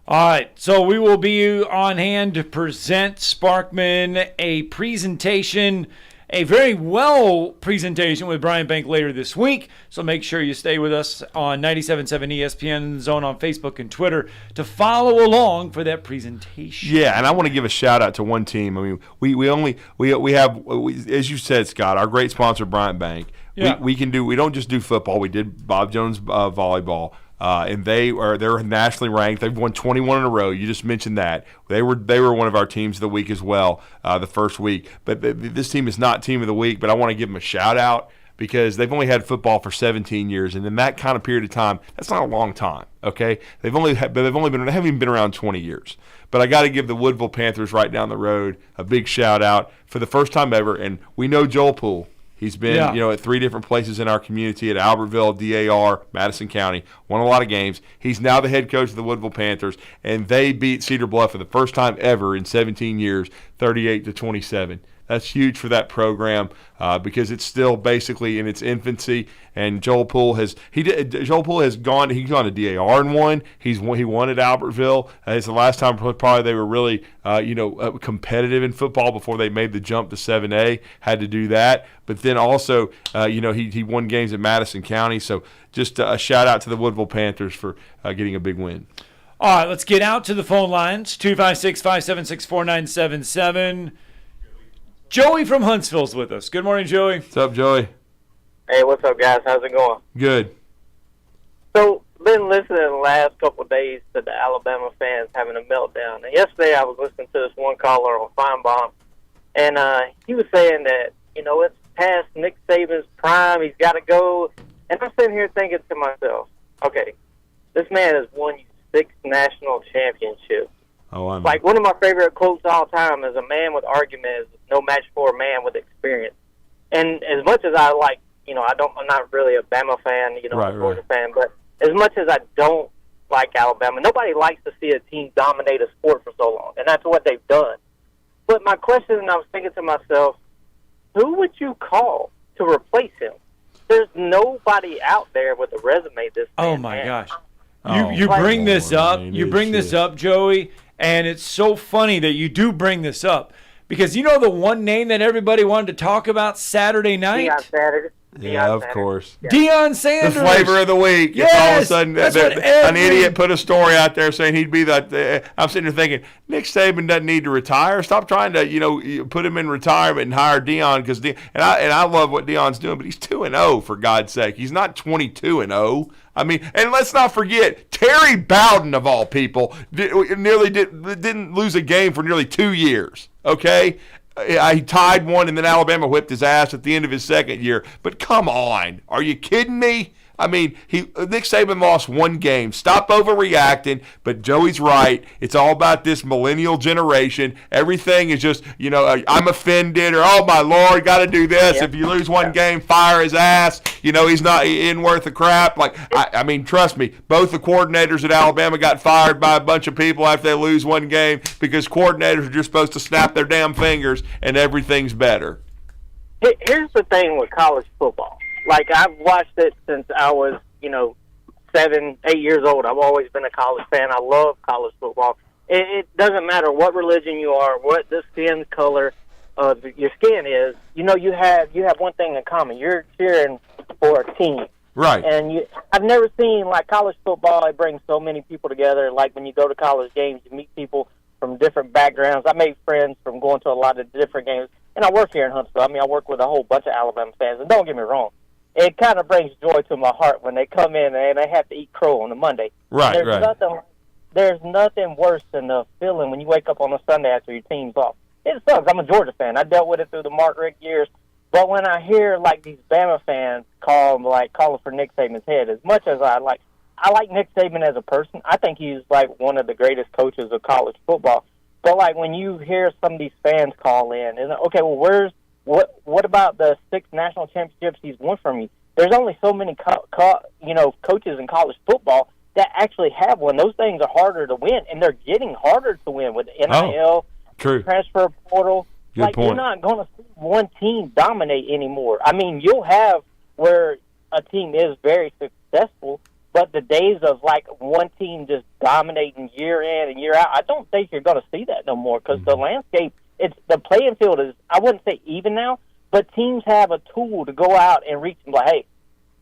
All right, so we will be on hand to present Sparkman a presentation, a very well presentation with Bryant Bank later this week. So make sure you stay with us on 97.7 ESPN Zone on Facebook and Twitter to follow along for that presentation. Yeah, and I want to give a shout out to one team. I mean, we have, as you said, Scott, our great sponsor, Bryant Bank. Yeah. We don't just do football. We did Bob Jones volleyball. And they're nationally ranked. They've won 21 in a row. You just mentioned that. They were one of our teams of the week as well the first week. But this team is not team of the week, but I want to give them a shout out because they've only had football for 17 years, and in that kind of period of time, that's not a long time. Okay, they haven't even been around 20 years. But I got to give the Woodville Panthers right down the road a big shout out for the first time ever. And we know Joel Poole. He's been, at 3 different places in our community at Albertville, DAR, Madison County, won a lot of games. He's now the head coach of the Woodville Panthers, and they beat Cedar Bluff for the first time ever in 17 years, 38-27. That's huge for that program because it's still basically in its infancy. And Joel Poole has gone to DAR and won. He won at Albertville. It's the last time probably they were really competitive in football before they made the jump to 7A. Had to do that, but then also he won games at Madison County. So just a shout out to the Woodville Panthers for getting a big win. All right, let's get out to the phone lines. 256-576-4977. Joey from Huntsville's with us. Good morning, Joey. What's up, Joey? Hey, what's up, guys? How's it going? Good. So, been listening the last couple of days to the Alabama fans having a meltdown. And yesterday I was listening to this one caller on Feinbaum, and he was saying that, it's past Nick Saban's prime. He's got to go. And I'm sitting here thinking to myself, okay, this man has won 6 national championships. Oh, I know. Like, one of my favorite quotes all time is, a man with argument is no match for a man with experience. And as much as I like, I'm not really a Bama fan, I'm a Georgia fan, but as much as I don't like Alabama, nobody likes to see a team dominate a sport for so long, and that's what they've done. But my question, and I was thinking to myself, who would you call to replace him? There's nobody out there with a resume this Oh, my gosh. You bring this up. You bring this up, Joey. And it's so funny that you do bring this up because the one name that everybody wanted to talk about Saturday night? Deion Sanders. Yeah, of course. Deion Sanders. The flavor of the week. Yes, all of a sudden, that's an idiot put a story out there saying he'd be the. I'm sitting there thinking, Nick Saban doesn't need to retire. Stop trying to, put him in retirement and hire Deion because and I love what Deion's doing, but he's 2-0 for God's sake. He's not 22-0. I mean, and let's not forget Terry Bowden of all people didn't lose a game for nearly 2 years. Okay. He tied one, and then Alabama whipped his ass at the end of his second year. But come on. Are you kidding me? I mean, Nick Saban lost one game. Stop overreacting. But Joey's right. It's all about this millennial generation. Everything is just, I'm offended, or, oh, my Lord, got to do this. If you lose one game, fire his ass. He's not in worth a crap. Like, I mean, trust me, both the coordinators at Alabama got fired by a bunch of people after they lose one game because coordinators are just supposed to snap their damn fingers and everything's better. Here's the thing with college football. Like, I've watched it since I was, 7, 8 years old. I've always been a college fan. I love college football. It doesn't matter what religion you are, what the skin color of your skin is. You have one thing in common. You're cheering for a team. Right. And I've never seen, like, college football, it brings so many people together. Like, when you go to college games, you meet people from different backgrounds. I made friends from going to a lot of different games. And I work here in Huntsville. I mean, I work with a whole bunch of Alabama fans. And don't get me wrong, it kind of brings joy to my heart when they come in and they have to eat crow on a Monday. Right, There's nothing worse than the feeling when you wake up on a Sunday after your team's off. It sucks. I'm a Georgia fan. I dealt with it through the Mark Richt years. But when I hear, like, these Bama fans calling for Nick Saban's head, as much as I like Nick Saban as a person, I think he's, like, one of the greatest coaches of college football. But, like, when you hear some of these fans call in, and okay, well, what about the 6 national championships he's won from you? There's only so many coaches in college football that actually have one. Those things are harder to win, and they're getting harder to win with NIL, transfer portal. Good point. You're not going to see one team dominate anymore. I mean, you'll have where a team is very successful, but the days of, like, one team just dominating year in and year out, I don't think you're going to see that no more because the landscape, the playing field is, I wouldn't say even now, but teams have a tool to go out and reach and be like, hey,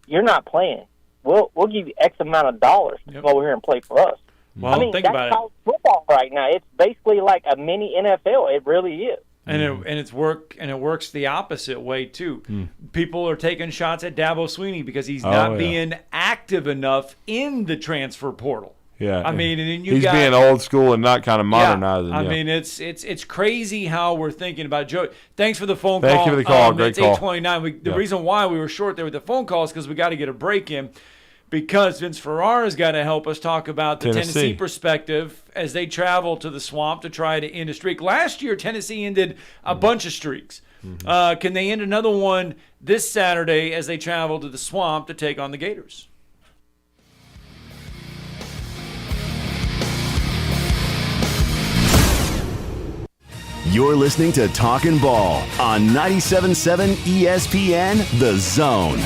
you're not playing. We'll give you X amount of dollars to come over here and play for us. Well, I mean, think that's about college football right now. It's basically like a mini NFL. It really is. And it works the opposite way too. People are taking shots at Dabo Swinney because he's not being active enough in the transfer portal. Yeah, I mean, and then he's being old school and not kind of modernizing. I mean, it's crazy how we're thinking about Joe. Thanks for the phone call. Thank you for the call. Great it's call. 8:29. The reason why we were short there with the phone call is because we got to get a break in. Because Vince Ferrara's got to help us talk about the Tennessee perspective as they travel to the Swamp to try to end a streak. Last year, Tennessee ended a bunch of streaks. Can they end another one this Saturday as they travel to the Swamp to take on the Gators? You're listening to Talkin' Ball on 97.7 ESPN The Zone.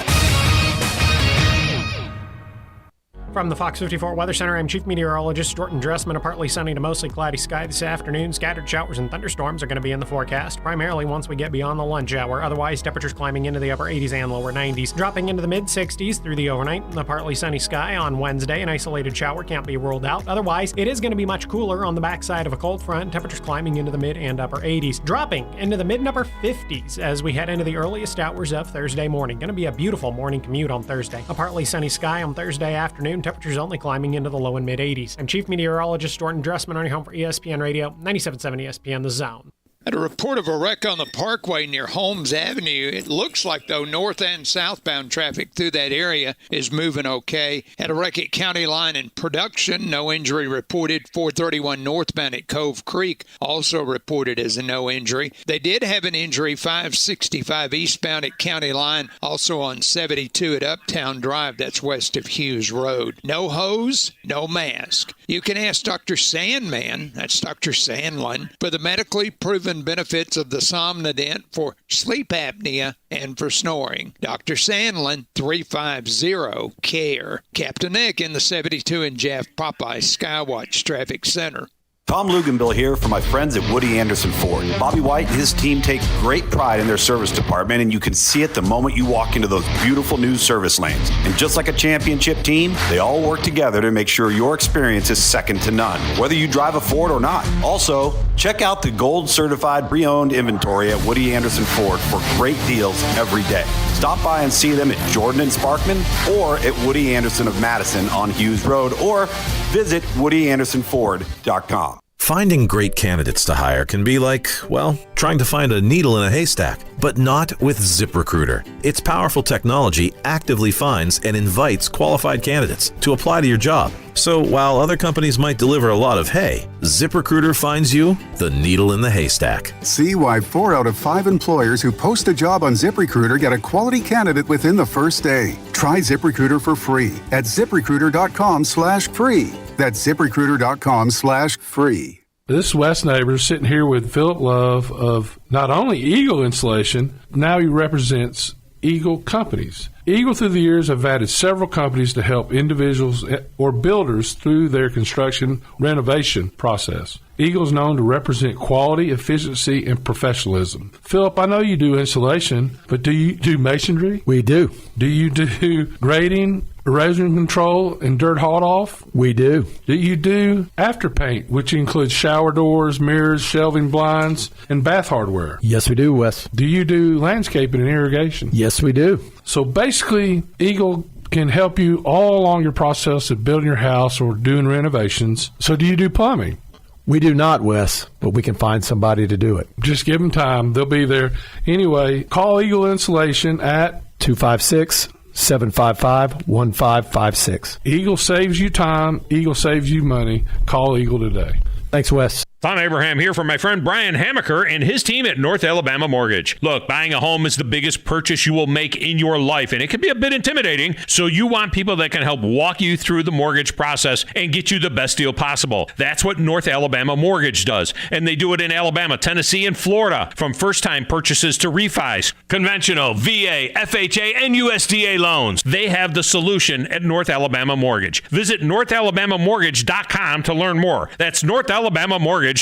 From the Fox 54 Weather Center, I'm Chief Meteorologist Jordan Dressman. A partly sunny to mostly cloudy sky this afternoon. Scattered showers and thunderstorms are going to be in the forecast, primarily once we get beyond the lunch hour. Otherwise, temperatures climbing into the upper 80s and lower 90s, dropping into the mid-60s through the overnight. The partly sunny sky on Wednesday. An isolated shower can't be ruled out. Otherwise, it is going to be much cooler on the backside of a cold front. Temperatures climbing into the mid and upper 80s, dropping into the mid and upper 50s as we head into the earliest hours of Thursday morning. Going to be a beautiful morning commute on Thursday. A partly sunny sky on Thursday afternoon. Temperatures only climbing into the low and mid 80s. I'm Chief Meteorologist Jordan Dressman on your home for ESPN Radio, 97.7 ESPN The Zone. At a report of a wreck on the Parkway near Holmes Avenue, it looks like, though, north and southbound traffic through that area is moving okay. Had a wreck at County Line in Production, no injury reported. 431 northbound at Cove Creek, also reported as a no injury. They did have an injury 565 eastbound at County Line, also on 72 at Uptown Drive, that's west of Hughes Road. No hose, no mask. You can ask Dr. Sandman, that's Dr. Sandlin, for the medically proven benefits of the Somnodent for sleep apnea and for snoring. Dr. Sandlin, 350-CARE. Captain Nick in the 72 and Jeff Popeye Skywatch Traffic Center. Tom Luganbill here for my friends at Woody Anderson Ford. Bobby White and his team take great pride in their service department, and you can see it the moment you walk into those beautiful new service lanes. And just like a championship team, they all work together to make sure your experience is second to none, whether you drive a Ford or not. Also, check out the gold certified pre-owned inventory at Woody Anderson Ford for great deals every day. Stop by and see them at Jordan and Sparkman or at Woody Anderson of Madison on Hughes Road, or visit WoodyAndersonFord.com. Finding great candidates to hire can be like, well, trying to find a needle in a haystack, but not with ZipRecruiter. Its powerful technology actively finds and invites qualified candidates to apply to your job. So while other companies might deliver a lot of hay, ZipRecruiter finds you the needle in the haystack. See why 4 out of 5 employers who post a job on ZipRecruiter get a quality candidate within the first day. Try ZipRecruiter for free at ZipRecruiter.com/free. That's ZipRecruiter.com/free. This is Wes Neighbors sitting here with Philip Love of not only Eagle Installation, now he represents Eagle Companies. Eagle through the years have added several companies to help individuals or builders through their construction renovation process. Eagle is known to represent quality, efficiency, and professionalism. Philip, I know you do insulation, but do you do masonry? We do. Do you do grading, erosion control, and dirt hauled off? We do. Do you do after paint, which includes shower doors, mirrors, shelving blinds, and bath hardware? Yes, we do, Wes. Do you do landscaping and irrigation? Yes, we do. So basically, Eagle can help you all along your process of building your house or doing renovations. So do you do plumbing? We do not, Wes, but we can find somebody to do it. Just give them time. They'll be there. Anyway, call Eagle Insulation at 256-755-1556. Eagle saves you time. Eagle saves you money. Call Eagle today. Thanks, Wes. Tom Abraham here from my friend Brian Hamaker and his team at North Alabama Mortgage. Look, buying a home is the biggest purchase you will make in your life, and it can be a bit intimidating, so you want people that can help walk you through the mortgage process and get you the best deal possible. That's what North Alabama Mortgage does, and they do it in Alabama, Tennessee, and Florida, from first-time purchases to refis, conventional, VA, FHA, and USDA loans. They have the solution at North Alabama Mortgage. Visit NorthAlabamaMortgage.com to learn more. That's NorthAlabamaMortgage.com.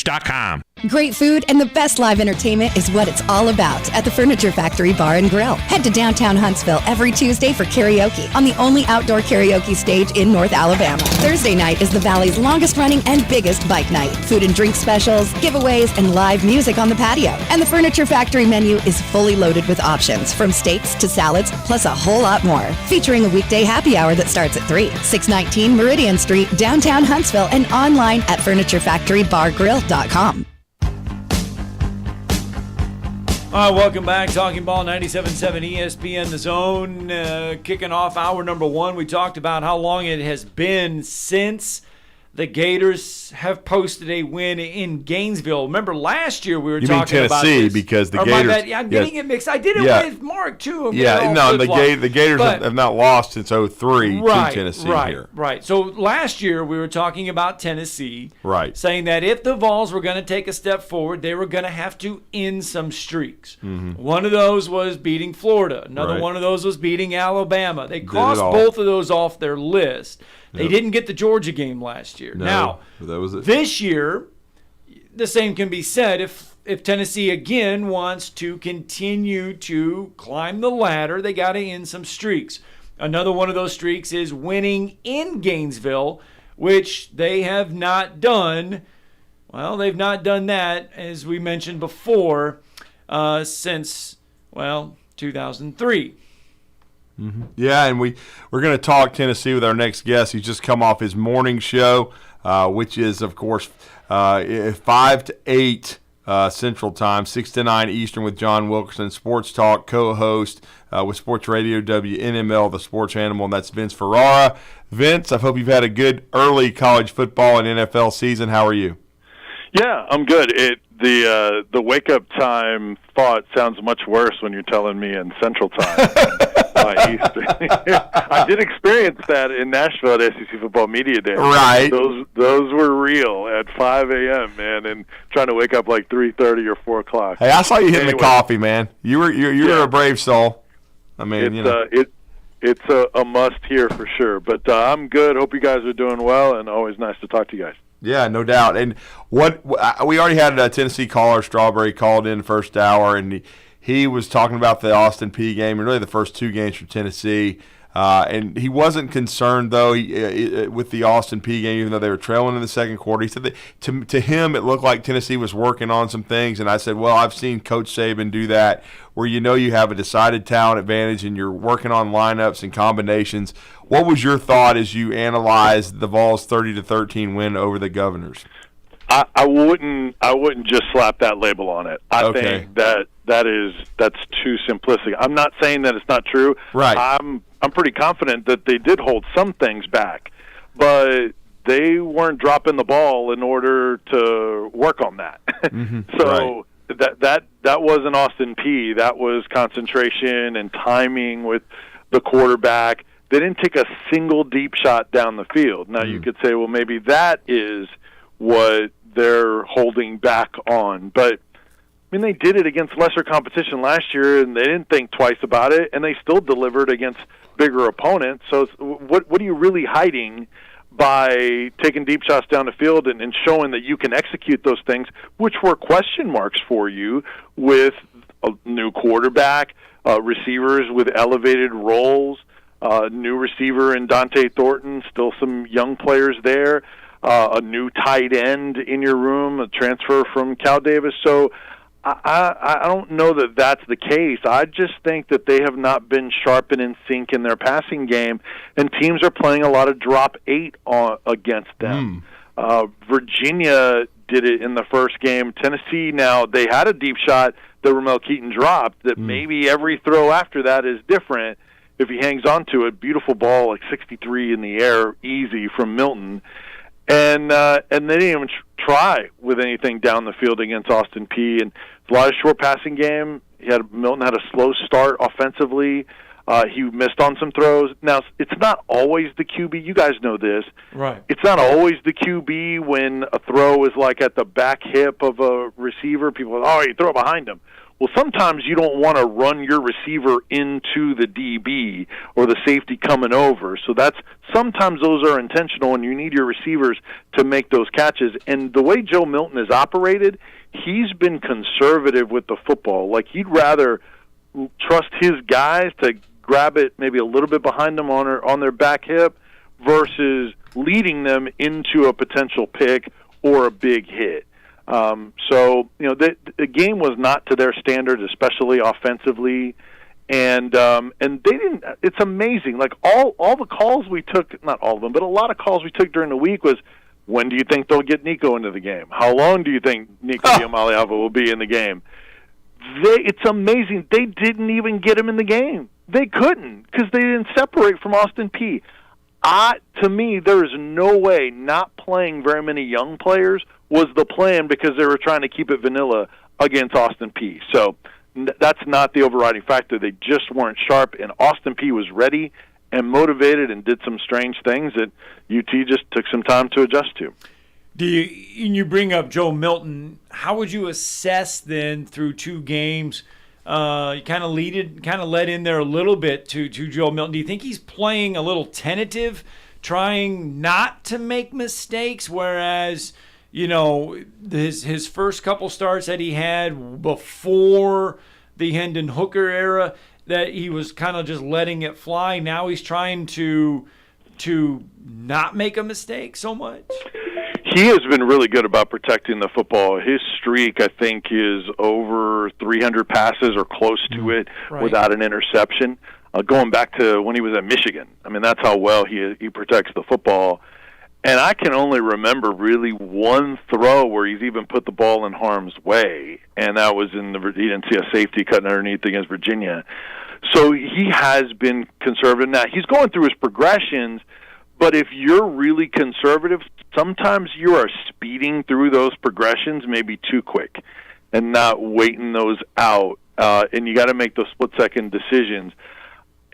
Great food and the best live entertainment is what it's all about at the Furniture Factory Bar and Grill. Head to downtown Huntsville every Tuesday for karaoke on the only outdoor karaoke stage in North Alabama. Thursday night is the Valley's longest running and biggest bike night. Food and drink specials, giveaways, and live music on the patio. And the Furniture Factory menu is fully loaded with options from steaks to salads, plus a whole lot more. Featuring a weekday happy hour that starts at 3. 619 Meridian Street, downtown Huntsville, and online at FurnitureFactoryBarGrill.com. All right, welcome back. Talking Ball 97.7 ESPN The Zone. Kicking off hour number 1. We talked about how long it has been since the Gators have posted a win in Gainesville. Remember last year we were talking about Tennessee this. because the or Gators. My bad. Yeah, I'm getting it mixed. I did it with Mark too. The Gators have not lost since 2003 to Tennessee here. Right. So last year we were talking about Tennessee. Right. Saying that if the Vols were going to take a step forward, they were going to have to end some streaks. Mm-hmm. One of those was beating Florida. Another one of those was beating Alabama. They crossed both of those off their list. They didn't get the Georgia game last year. No, now, that was it. This year, the same can be said if Tennessee again wants to continue to climb the ladder, they got to end some streaks. Another one of those streaks is winning in Gainesville, which they have not done. Well, they've not done that, as we mentioned before, since 2003. Mm-hmm. Yeah, and we're going to talk Tennessee with our next guest. He's just come off his morning show, which is, of course, 5 to 8 Central Time, 6 to 9 Eastern with John Wilkerson, Sports Talk co-host with Sports Radio WNML, the Sports Animal, and that's Vince Ferrara. Vince, I hope you've had a good early college football and NFL season. How are you? Yeah, I'm good. The wake-up time thought sounds much worse when you're telling me in Central Time. Eastern. I did experience that in Nashville at SEC Football Media Day. Right. Those were real at 5 a.m., man, and trying to wake up like 3:30 or 4 o'clock. Hey, I saw you hitting the coffee, man. You're a brave soul. I mean, it's a must here for sure. But I'm good. Hope you guys are doing well, and always nice to talk to you guys. Yeah, no doubt. And we already had a Tennessee caller, Strawberry, called in first hour, and he was talking about the Austin Peay game and really the first 2 games for Tennessee. And he wasn't concerned, though, with the Austin Peay game, even though they were trailing in the second quarter. He said that to him it looked like Tennessee was working on some things. And I said, well, I've seen Coach Saban do that where you have a decided talent advantage and you're working on lineups and combinations. What was your thought as you analyzed the Vols' 30-13 win over the Governors? I wouldn't just slap that label on it. I think that's too simplistic. I'm not saying that it's not true. Right. I'm pretty confident that they did hold some things back, but they weren't dropping the ball in order to work on that. Mm-hmm. So that wasn't Austin Peay. That was concentration and timing with the quarterback. They didn't take a single deep shot down the field. Now you could say, well, maybe that is what they're holding back on. But, I mean, they did it against lesser competition last year, and they didn't think twice about it, and they still delivered against bigger opponents. So what are you really hiding by taking deep shots down the field and showing that you can execute those things, which were question marks for you with a new quarterback, receivers with elevated roles, new receiver in Dante Thornton, still some young players there, a new tight end in your room, a transfer from Cal Davis. So I don't know that that's the case. I just think that they have not been sharp and in sync in their passing game, and teams are playing a lot of drop 8 against them. Virginia did it in the first game. Tennessee, now, they had a deep shot that Ramel Keaton dropped that maybe every throw after that is different if he hangs on to it. Beautiful ball, like 63 in the air, easy from Milton. And they didn't even try with anything down the field against Austin Peay. And a lot of short passing game. Milton had a slow start offensively. He missed on some throws. Now, it's not always the QB. You guys know this. Right. It's not always the QB when a throw is like at the back hip of a receiver. People go, you throw it behind him. Well, sometimes you don't want to run your receiver into the DB or the safety coming over. So sometimes those are intentional, and you need your receivers to make those catches. And the way Joe Milton has operated, he's been conservative with the football. Like, he'd rather trust his guys to grab it maybe a little bit behind them on their back hip versus leading them into a potential pick or a big hit. So the game was not to their standards, especially offensively, and they didn't. It's amazing. Like all the calls we took, not all of them, but a lot of calls we took during the week was, when do you think they'll get Nico into the game? How long do you think Nico Diamaliava will be in the game? It's amazing. They didn't even get him in the game. They couldn't because they didn't separate from Austin Peay. To me, there is no way not playing very many young players was the plan because they were trying to keep it vanilla against Austin Peay. So that's not the overriding factor. They just weren't sharp, and Austin Peay was ready and motivated and did some strange things that UT just took some time to adjust to. You bring up Joe Milton. How would you assess then through 2 games? You kind of led in there a little bit to Joe Milton. Do you think he's playing a little tentative, trying not to make mistakes, whereas his first couple starts that he had before the Hendon Hooker era, that he was kind of just letting it fly? Now he's trying to not make a mistake so much? He has been really good about protecting the football. His streak, I think, is over 300 passes or close to it without an interception. Going back to when he was at Michigan, I mean, that's how well he protects the football. And I can only remember really one throw where he's even put the ball in harm's way, and that was he didn't see a safety cutting underneath against Virginia. So he has been conservative. Now, he's going through his progressions, but if you're really conservative, sometimes you are speeding through those progressions maybe too quick and not waiting those out, and you got to make those split-second decisions.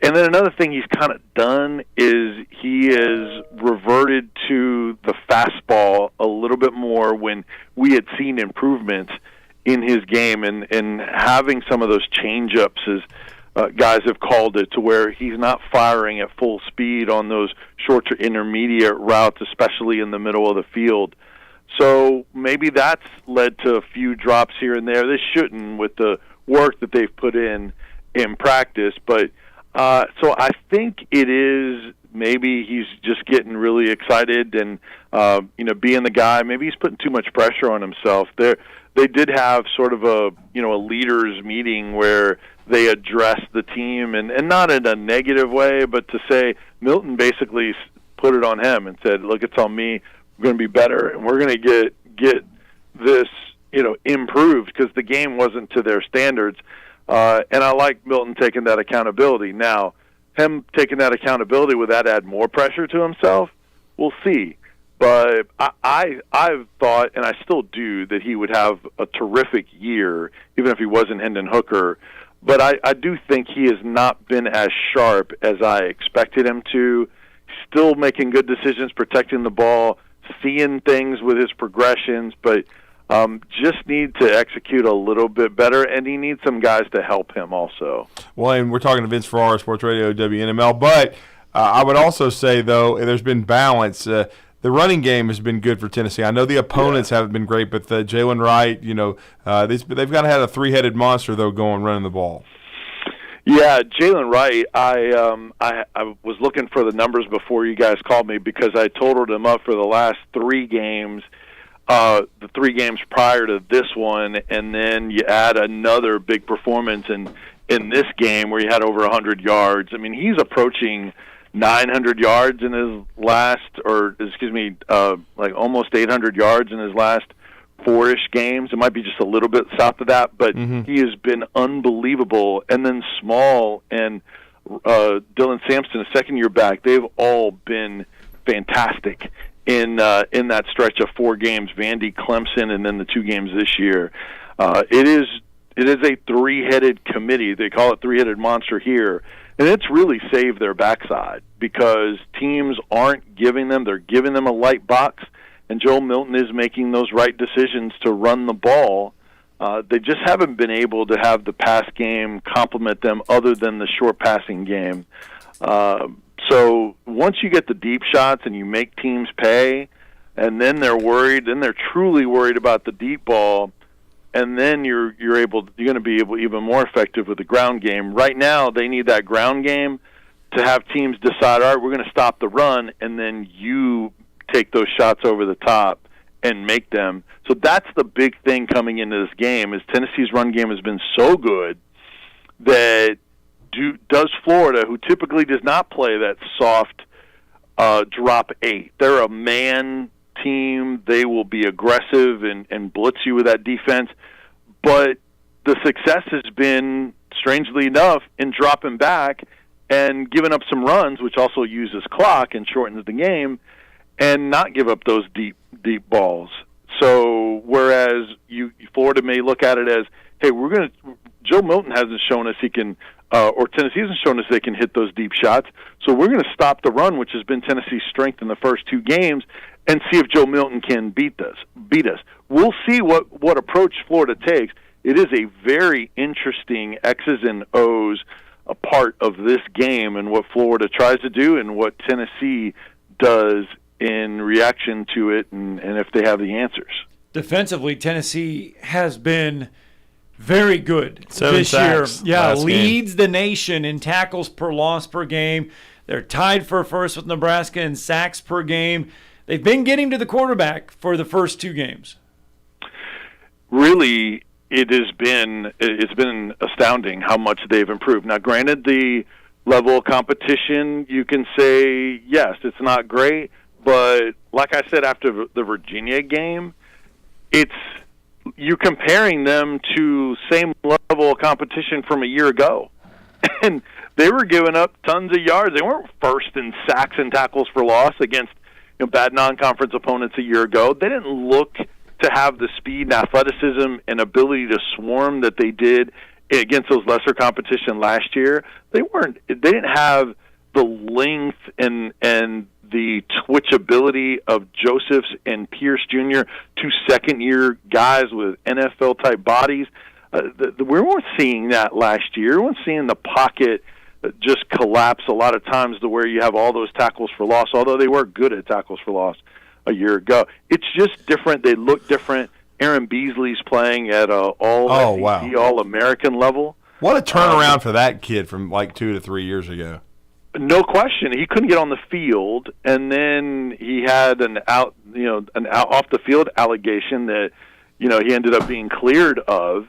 And then another thing he's kind of done is he has reverted to the fastball a little bit more when we had seen improvements in his game, and having some of those change-ups, as guys have called it, to where he's not firing at full speed on those short to intermediate routes, especially in the middle of the field. So maybe that's led to a few drops here and there. This shouldn't, with the work that they've put in practice, but so I think it is maybe he's just getting really excited and being the guy. Maybe he's putting too much pressure on himself. They did have sort of a leaders meeting where they addressed the team, and not in a negative way, but to say Milton basically put it on him and said, "Look, it's on me. We're going to be better, and we're going to get this improved," because the game wasn't to their standards. And I like Milton taking that accountability. Now, him taking that accountability, would that add more pressure to himself? We'll see. But I've thought, and I still do, that he would have a terrific year, even if he wasn't Hendon Hooker. But I do think he has not been as sharp as I expected him to. Still making good decisions, protecting the ball, seeing things with his progressions, but just need to execute a little bit better, and he needs some guys to help him also. Well, and we're talking to Vince Ferrara, Sports Radio WNML, but I would also say, though, there's been balance. The running game has been good for Tennessee. I know the opponents haven't been great, but Jalen Wright, they've got to have a three-headed monster, though, running the ball. Yeah, Jalen Wright, I was looking for the numbers before you guys called me because I totaled him up for the last 3 games. the 3 games prior to this one, and then you add another big performance in this game where he had over 100 yards. I mean, he's approaching 900 yards in his last, like almost 800 yards in his last 4-ish games. It might be just a little bit south of that, but he has been unbelievable. And then Small and Dylan Sampson, a second-year back, they've all been fantastic in that stretch of 4 games, Vandy, Clemson, and then the 2 games this year. It is a 3-headed committee. They call it 3-headed monster here. And it's really saved their backside because teams aren't they're giving them a light box, and Joe Milton is making those right decisions to run the ball. They just haven't been able to have the pass game complement them other than the short passing game. So once you get the deep shots and you make teams pay, and then they're truly worried about the deep ball, and then you're going to be even more effective with the ground game. Right now, they need that ground game to have teams decide, all right, we're going to stop the run, and then you take those shots over the top and make them. So that's the big thing coming into this game is Tennessee's run game has been so good that does Florida, who typically does not play that soft drop 8. They're a man team. They will be aggressive and blitz you with that defense. But the success has been, strangely enough, in dropping back and giving up some runs, which also uses clock and shortens the game, and not give up those deep balls. So whereas Florida may look at it as, hey, Joe Milton hasn't shown us he can, or Tennessee hasn't shown us they can hit those deep shots, so we're going to stop the run, which has been Tennessee's strength in the first 2 games, and see if Joe Milton can beat us. We'll see what approach Florida takes. It is a very interesting X's and O's a part of this game and what Florida tries to do and what Tennessee does in reaction to it and if they have the answers. Defensively, Tennessee has been very good 7 this year. sacks Yeah, last leads the nation in tackles per loss per game. They're tied for first with Nebraska in sacks per game. They've been getting to the quarterback for the first 2 games. Really, it's been astounding how much they've improved. Now, granted, the level of competition, you can say, yes, it's not great, but like I said after the Virginia game, you're comparing them to same level of competition from a year ago. And they were giving up tons of yards. They weren't first in sacks and tackles for loss against bad non-conference opponents a year ago. They didn't look to have the speed and athleticism and ability to swarm that they did against those lesser competition last year. They didn't have the length and the twitchability of Josephs and Pierce Jr., 2 second-year guys with NFL-type bodies. We weren't seeing that last year. We weren't seeing the pocket just collapse a lot of times to where you have all those tackles for loss, although they were good at tackles for loss a year ago. It's just different. They look different. Aaron Beasley's playing at a All-American level. What a turnaround for that kid from like 2 to 3 years ago. No question. He couldn't get on the field, and then he had an off the field allegation that he ended up being cleared of.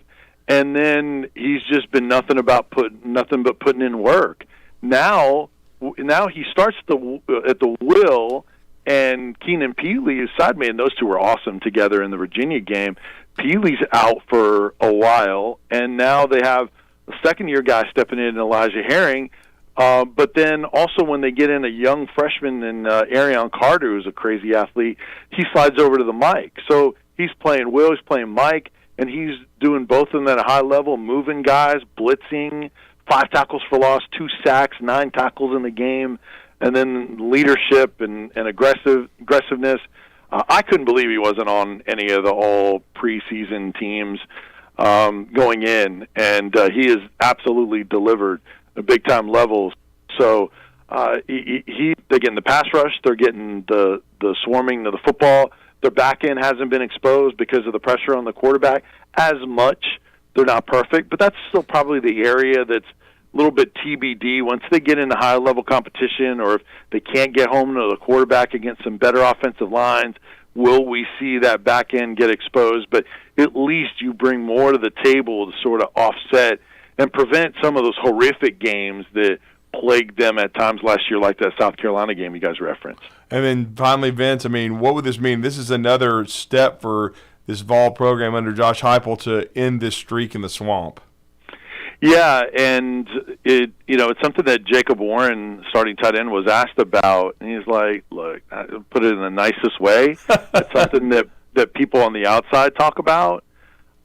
And then he's just been nothing but putting in work. Now he starts at the wheel, and Keenan Peely, his side man, those two were awesome together in the Virginia game. Peely's out for a while, and now they have a second-year guy stepping in, Elijah Herring. But then also when they get in a young freshman in Arion Carter, who's a crazy athlete, he slides over to the Mike. So he's playing Will, he's playing Mike, and he's doing both of them at a high level, moving guys, blitzing, 5 tackles for loss, 2 sacks, 9 tackles in the game, and then leadership and aggressiveness. I couldn't believe he wasn't on any of the all preseason teams going in, and he has absolutely delivered at big-time levels. So they're getting the pass rush, they're getting the swarming of the football. Their back end hasn't been exposed because of the pressure on the quarterback as much. They're not perfect, but that's still probably the area that's a little bit TBD. Once they get into high-level competition, or if they can't get home to the quarterback against some better offensive lines will we see that back end get exposed? But at least you bring more to the table to sort of offset and prevent some of those horrific games that plagued them at times last year, like that South Carolina game you guys referenced. And then finally, Vince, I mean, what would this mean? This is another step for this Vol program under Josh Heupel to end this streak in the swamp. Yeah, and it's something that Jacob Warren, starting tight end, was asked about, and he's like, look, I put it in the nicest way. It's something that people on the outside talk about.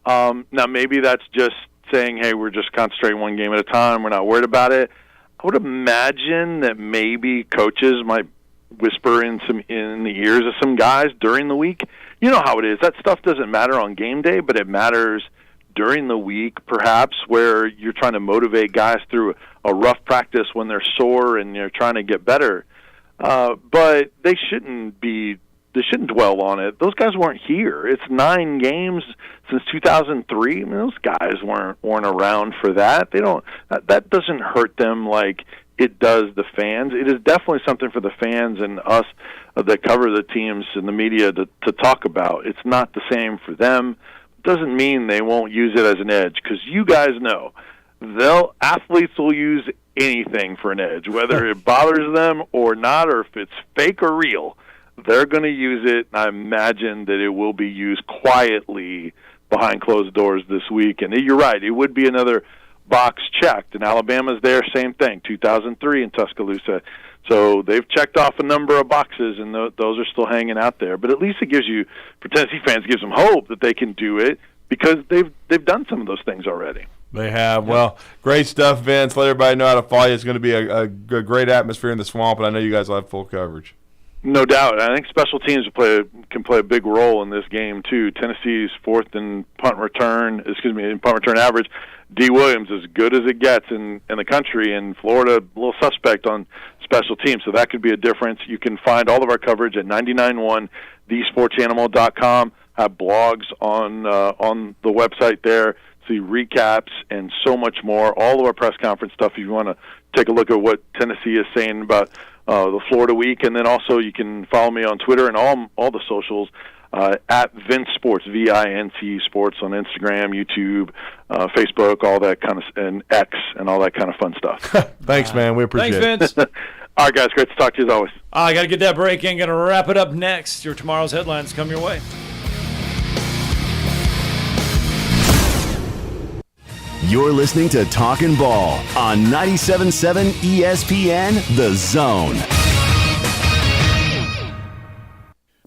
Now, maybe that's just saying, hey, we're just concentrating one game at a time. We're not worried about it. I would imagine that maybe coaches might whisper in the ears of some guys during the week. You know how it is. That stuff doesn't matter on game day, but it matters during the week, perhaps, where you're trying to motivate guys through a rough practice when they're sore and you're trying to get better. But they shouldn't dwell on it. Those guys weren't here. It's 9 games since 2003. I mean, those guys weren't around for that. That doesn't hurt them like it does the fans. It is definitely something for the fans and us that cover the teams and the media to talk about. It's not the same for them. Doesn't mean they won't use it as an edge, because you guys know athletes will use anything for an edge, whether it bothers them or not, or if it's fake or real. They're going to use it, and I imagine that it will be used quietly behind closed doors this week. And you're right, it would be another box checked. And Alabama's there, same thing, 2003 in Tuscaloosa. So they've checked off a number of boxes, and those are still hanging out there. But at least it gives you, for Tennessee fans, gives them hope that they can do it, because they've done some of those things already. They have. Well, great stuff, Vince. Let everybody know how to follow you. It's going to be a great atmosphere in the swamp, and I know you guys will have full coverage. No doubt. I think special teams can play a big role in this game, too. Tennessee's fourth in punt return average. D. Williams, as good as it gets in the country, and Florida, a little suspect on special teams, so that could be a difference. You can find all of our coverage at 991thesportsanimal.com. Have blogs on the website there, see recaps and so much more. All of our press conference stuff if you want to take a look at what Tennessee is saying about the Florida week. And then also you can follow me on Twitter and all the socials at Vince Sports, VINC Sports on Instagram, YouTube, Facebook, all that kind of, and X and all that kind of fun stuff. Thanks, man. We appreciate it. Thanks, Vince. All right, guys. Great to talk to you as always. I got to get that break in. Going to wrap it up next. Your tomorrow's headlines come your way. You're listening to Talkin' Ball on 97.7 ESPN, The Zone.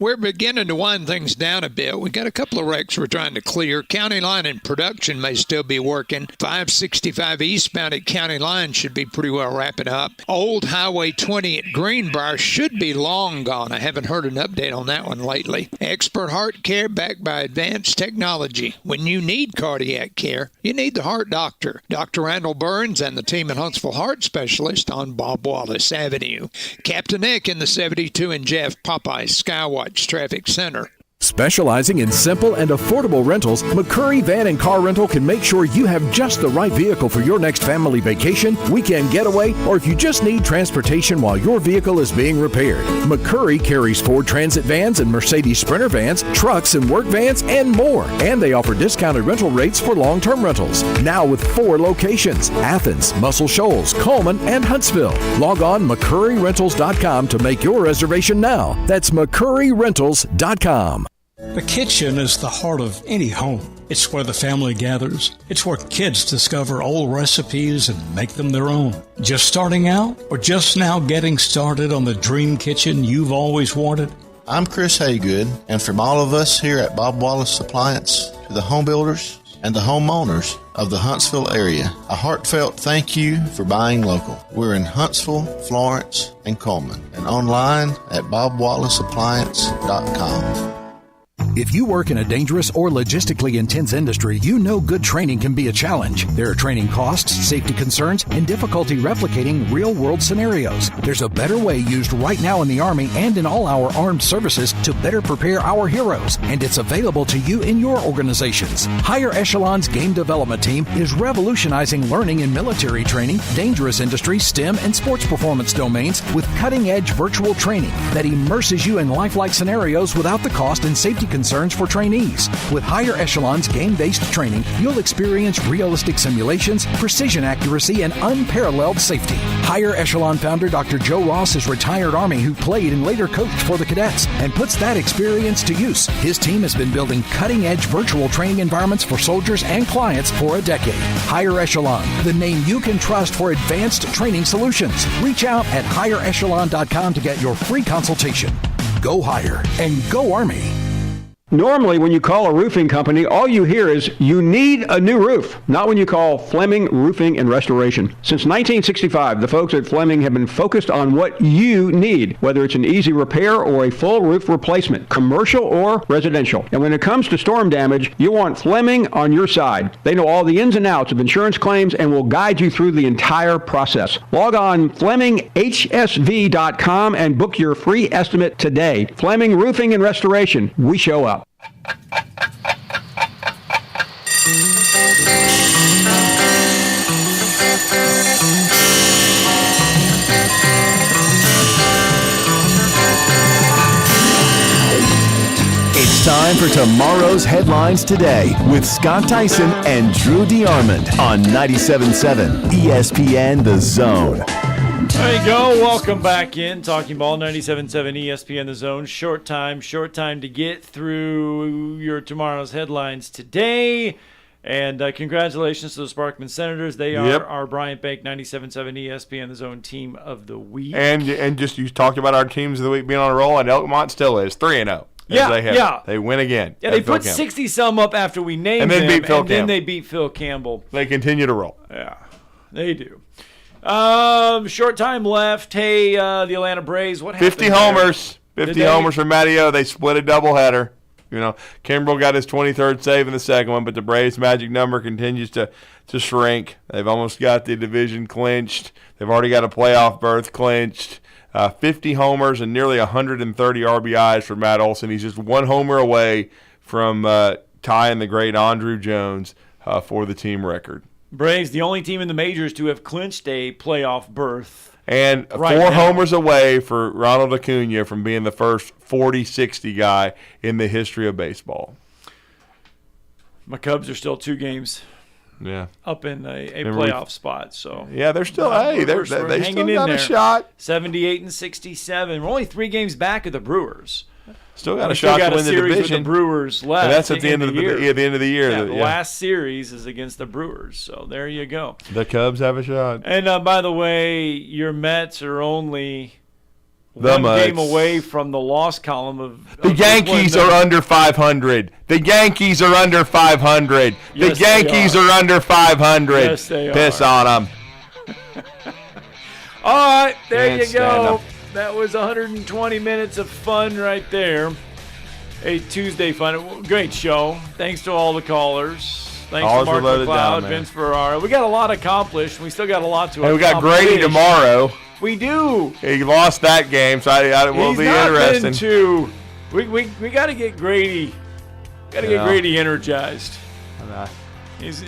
We're beginning to wind things down a bit. We got a couple of wrecks we're trying to clear. County Line and Production may still be working. 565 eastbound at County Line should be pretty well wrapping up. Old Highway 20 at Greenbrier should be long gone. I haven't heard an update on that one lately. Expert heart care backed by advanced technology. When you need cardiac care, you need the heart doctor. Dr. Randall Burns and the team at Huntsville Heart Specialist on Bob Wallace Avenue. Captain Nick in the 72 and Jeff Popeye's Skywatch Traffic Center. Specializing in simple and affordable rentals, McCurry Van and Car Rental can make sure you have just the right vehicle for your next family vacation, weekend getaway, or if you just need transportation while your vehicle is being repaired. McCurry carries Ford Transit vans and Mercedes Sprinter vans, trucks and work vans, and more. And they offer discounted rental rates for long-term rentals. Now with 4 locations: Athens, Muscle Shoals, Coleman, and Huntsville. Log on McCurryRentals.com to make your reservation now. That's McCurryRentals.com. The kitchen is the heart of any home. It's where the family gathers. It's where kids discover old recipes and make them their own. Just starting out or just now getting started on the dream kitchen you've always wanted? I'm Chris Haygood, and from all of us here at Bob Wallace Appliance to the home builders and the homeowners of the Huntsville area, a heartfelt thank you for buying local. We're in Huntsville, Florence, and Coleman, and online at bobwallaceappliance.com. If you work in a dangerous or logistically intense industry, you know good training can be a challenge. There are training costs, safety concerns, and difficulty replicating real-world scenarios. There's a better way used right now in the Army and in all our armed services to better prepare our heroes, and it's available to you in your organizations. Higher Echelon's Game Development Team is revolutionizing learning in military training, dangerous industry, STEM, and sports performance domains with cutting-edge virtual training that immerses you in lifelike scenarios without the cost and safety concerns for trainees. With Higher Echelon's game-based training, you'll experience realistic simulations, precision accuracy, and unparalleled safety. Higher Echelon founder Dr. Joe Ross is retired Army who played and later coached for the cadets and puts that experience to use. His team has been building cutting-edge virtual training environments for soldiers and clients for a decade. Higher Echelon, the name you can trust for advanced training solutions. Reach out at higherechelon.com to get your free consultation. Go Higher and go Army. Normally, when you call a roofing company, all you hear is, you need a new roof. Not when you call Fleming Roofing and Restoration. Since 1965, the folks at Fleming have been focused on what you need, whether it's an easy repair or a full roof replacement, commercial or residential. And when it comes to storm damage, you want Fleming on your side. They know all the ins and outs of insurance claims and will guide you through the entire process. Log on FlemingHSV.com and book your free estimate today. Fleming Roofing and Restoration. We show up. It's time for tomorrow's headlines today with Scott Tyson and Drew DeArmond on 97.7 ESPN The Zone. There you go. Welcome back in. Talking Ball, 97.7 ESPN The Zone. Short time to get through your tomorrow's headlines today. And congratulations to the Sparkman Senators. They are our Bryant Bank 97.7 ESPN The Zone Team of the Week. And just you talked about our teams of the week being on a roll, and Elkmont still is 3-0. They win again. Yeah, they put 60-some up after we named them, then they beat Phil Campbell. They continue to roll. Yeah, they do. Short time left. Hey, the Atlanta Braves, what happened 50 homers. 50 homers for Matty O. They split a doubleheader. You know, Kimbrel got his 23rd save in the second one, but the Braves' magic number continues to shrink. They've almost got the division clinched. They've already got a playoff berth clinched. 50 homers and nearly 130 RBIs for Matt Olson. He's just one homer away from tying the great Andruw Jones for the team record. Braves, the only team in the majors to have clinched a playoff berth. And four homers away for Ronald Acuna from being the first 40-60 guy in the history of baseball. My Cubs are still 2 games up in a playoff spot. So yeah, they're still they still got a shot. 78 and 67. We're only 3 games back of the Brewers. Still got a shot to win the division. With the Brewers left. And that's at the end of the year. Yeah, the end of the year. Yeah, the last series is against the Brewers. So there you go. The Cubs have a shot. And by the way, your Mets are only one game away from the loss column of the Yankees are under 500. The Yankees are under 500. The Yankees are under 500. Yes, they Piss on them. All right, there you go. That was 120 minutes of fun right there. A Tuesday fun. Great show. Thanks to all the callers. Thanks to Mark McLeod, Vince Ferrara. We got a lot accomplished. We still got a lot to accomplish. We got Grady tomorrow. We do. He lost that game, so it will be interesting. We got to get Grady. Got to get Grady energized. He's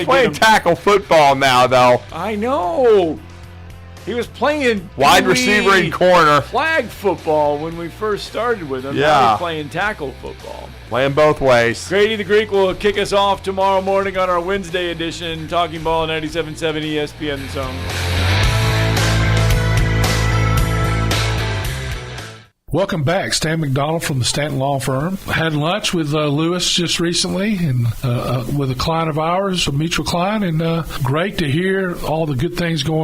playing tackle football now, though. I know. He was playing wide receiver and corner flag football when we first started with him. Now he's playing tackle football. Playing both ways. Grady the Greek will kick us off tomorrow morning on our Wednesday edition, Talking Ball 97.7 ESPN Zone. Welcome back. Stan McDonald from the Stanton Law Firm. I had lunch with Lewis just recently and with a client of ours, a mutual client, and great to hear all the good things going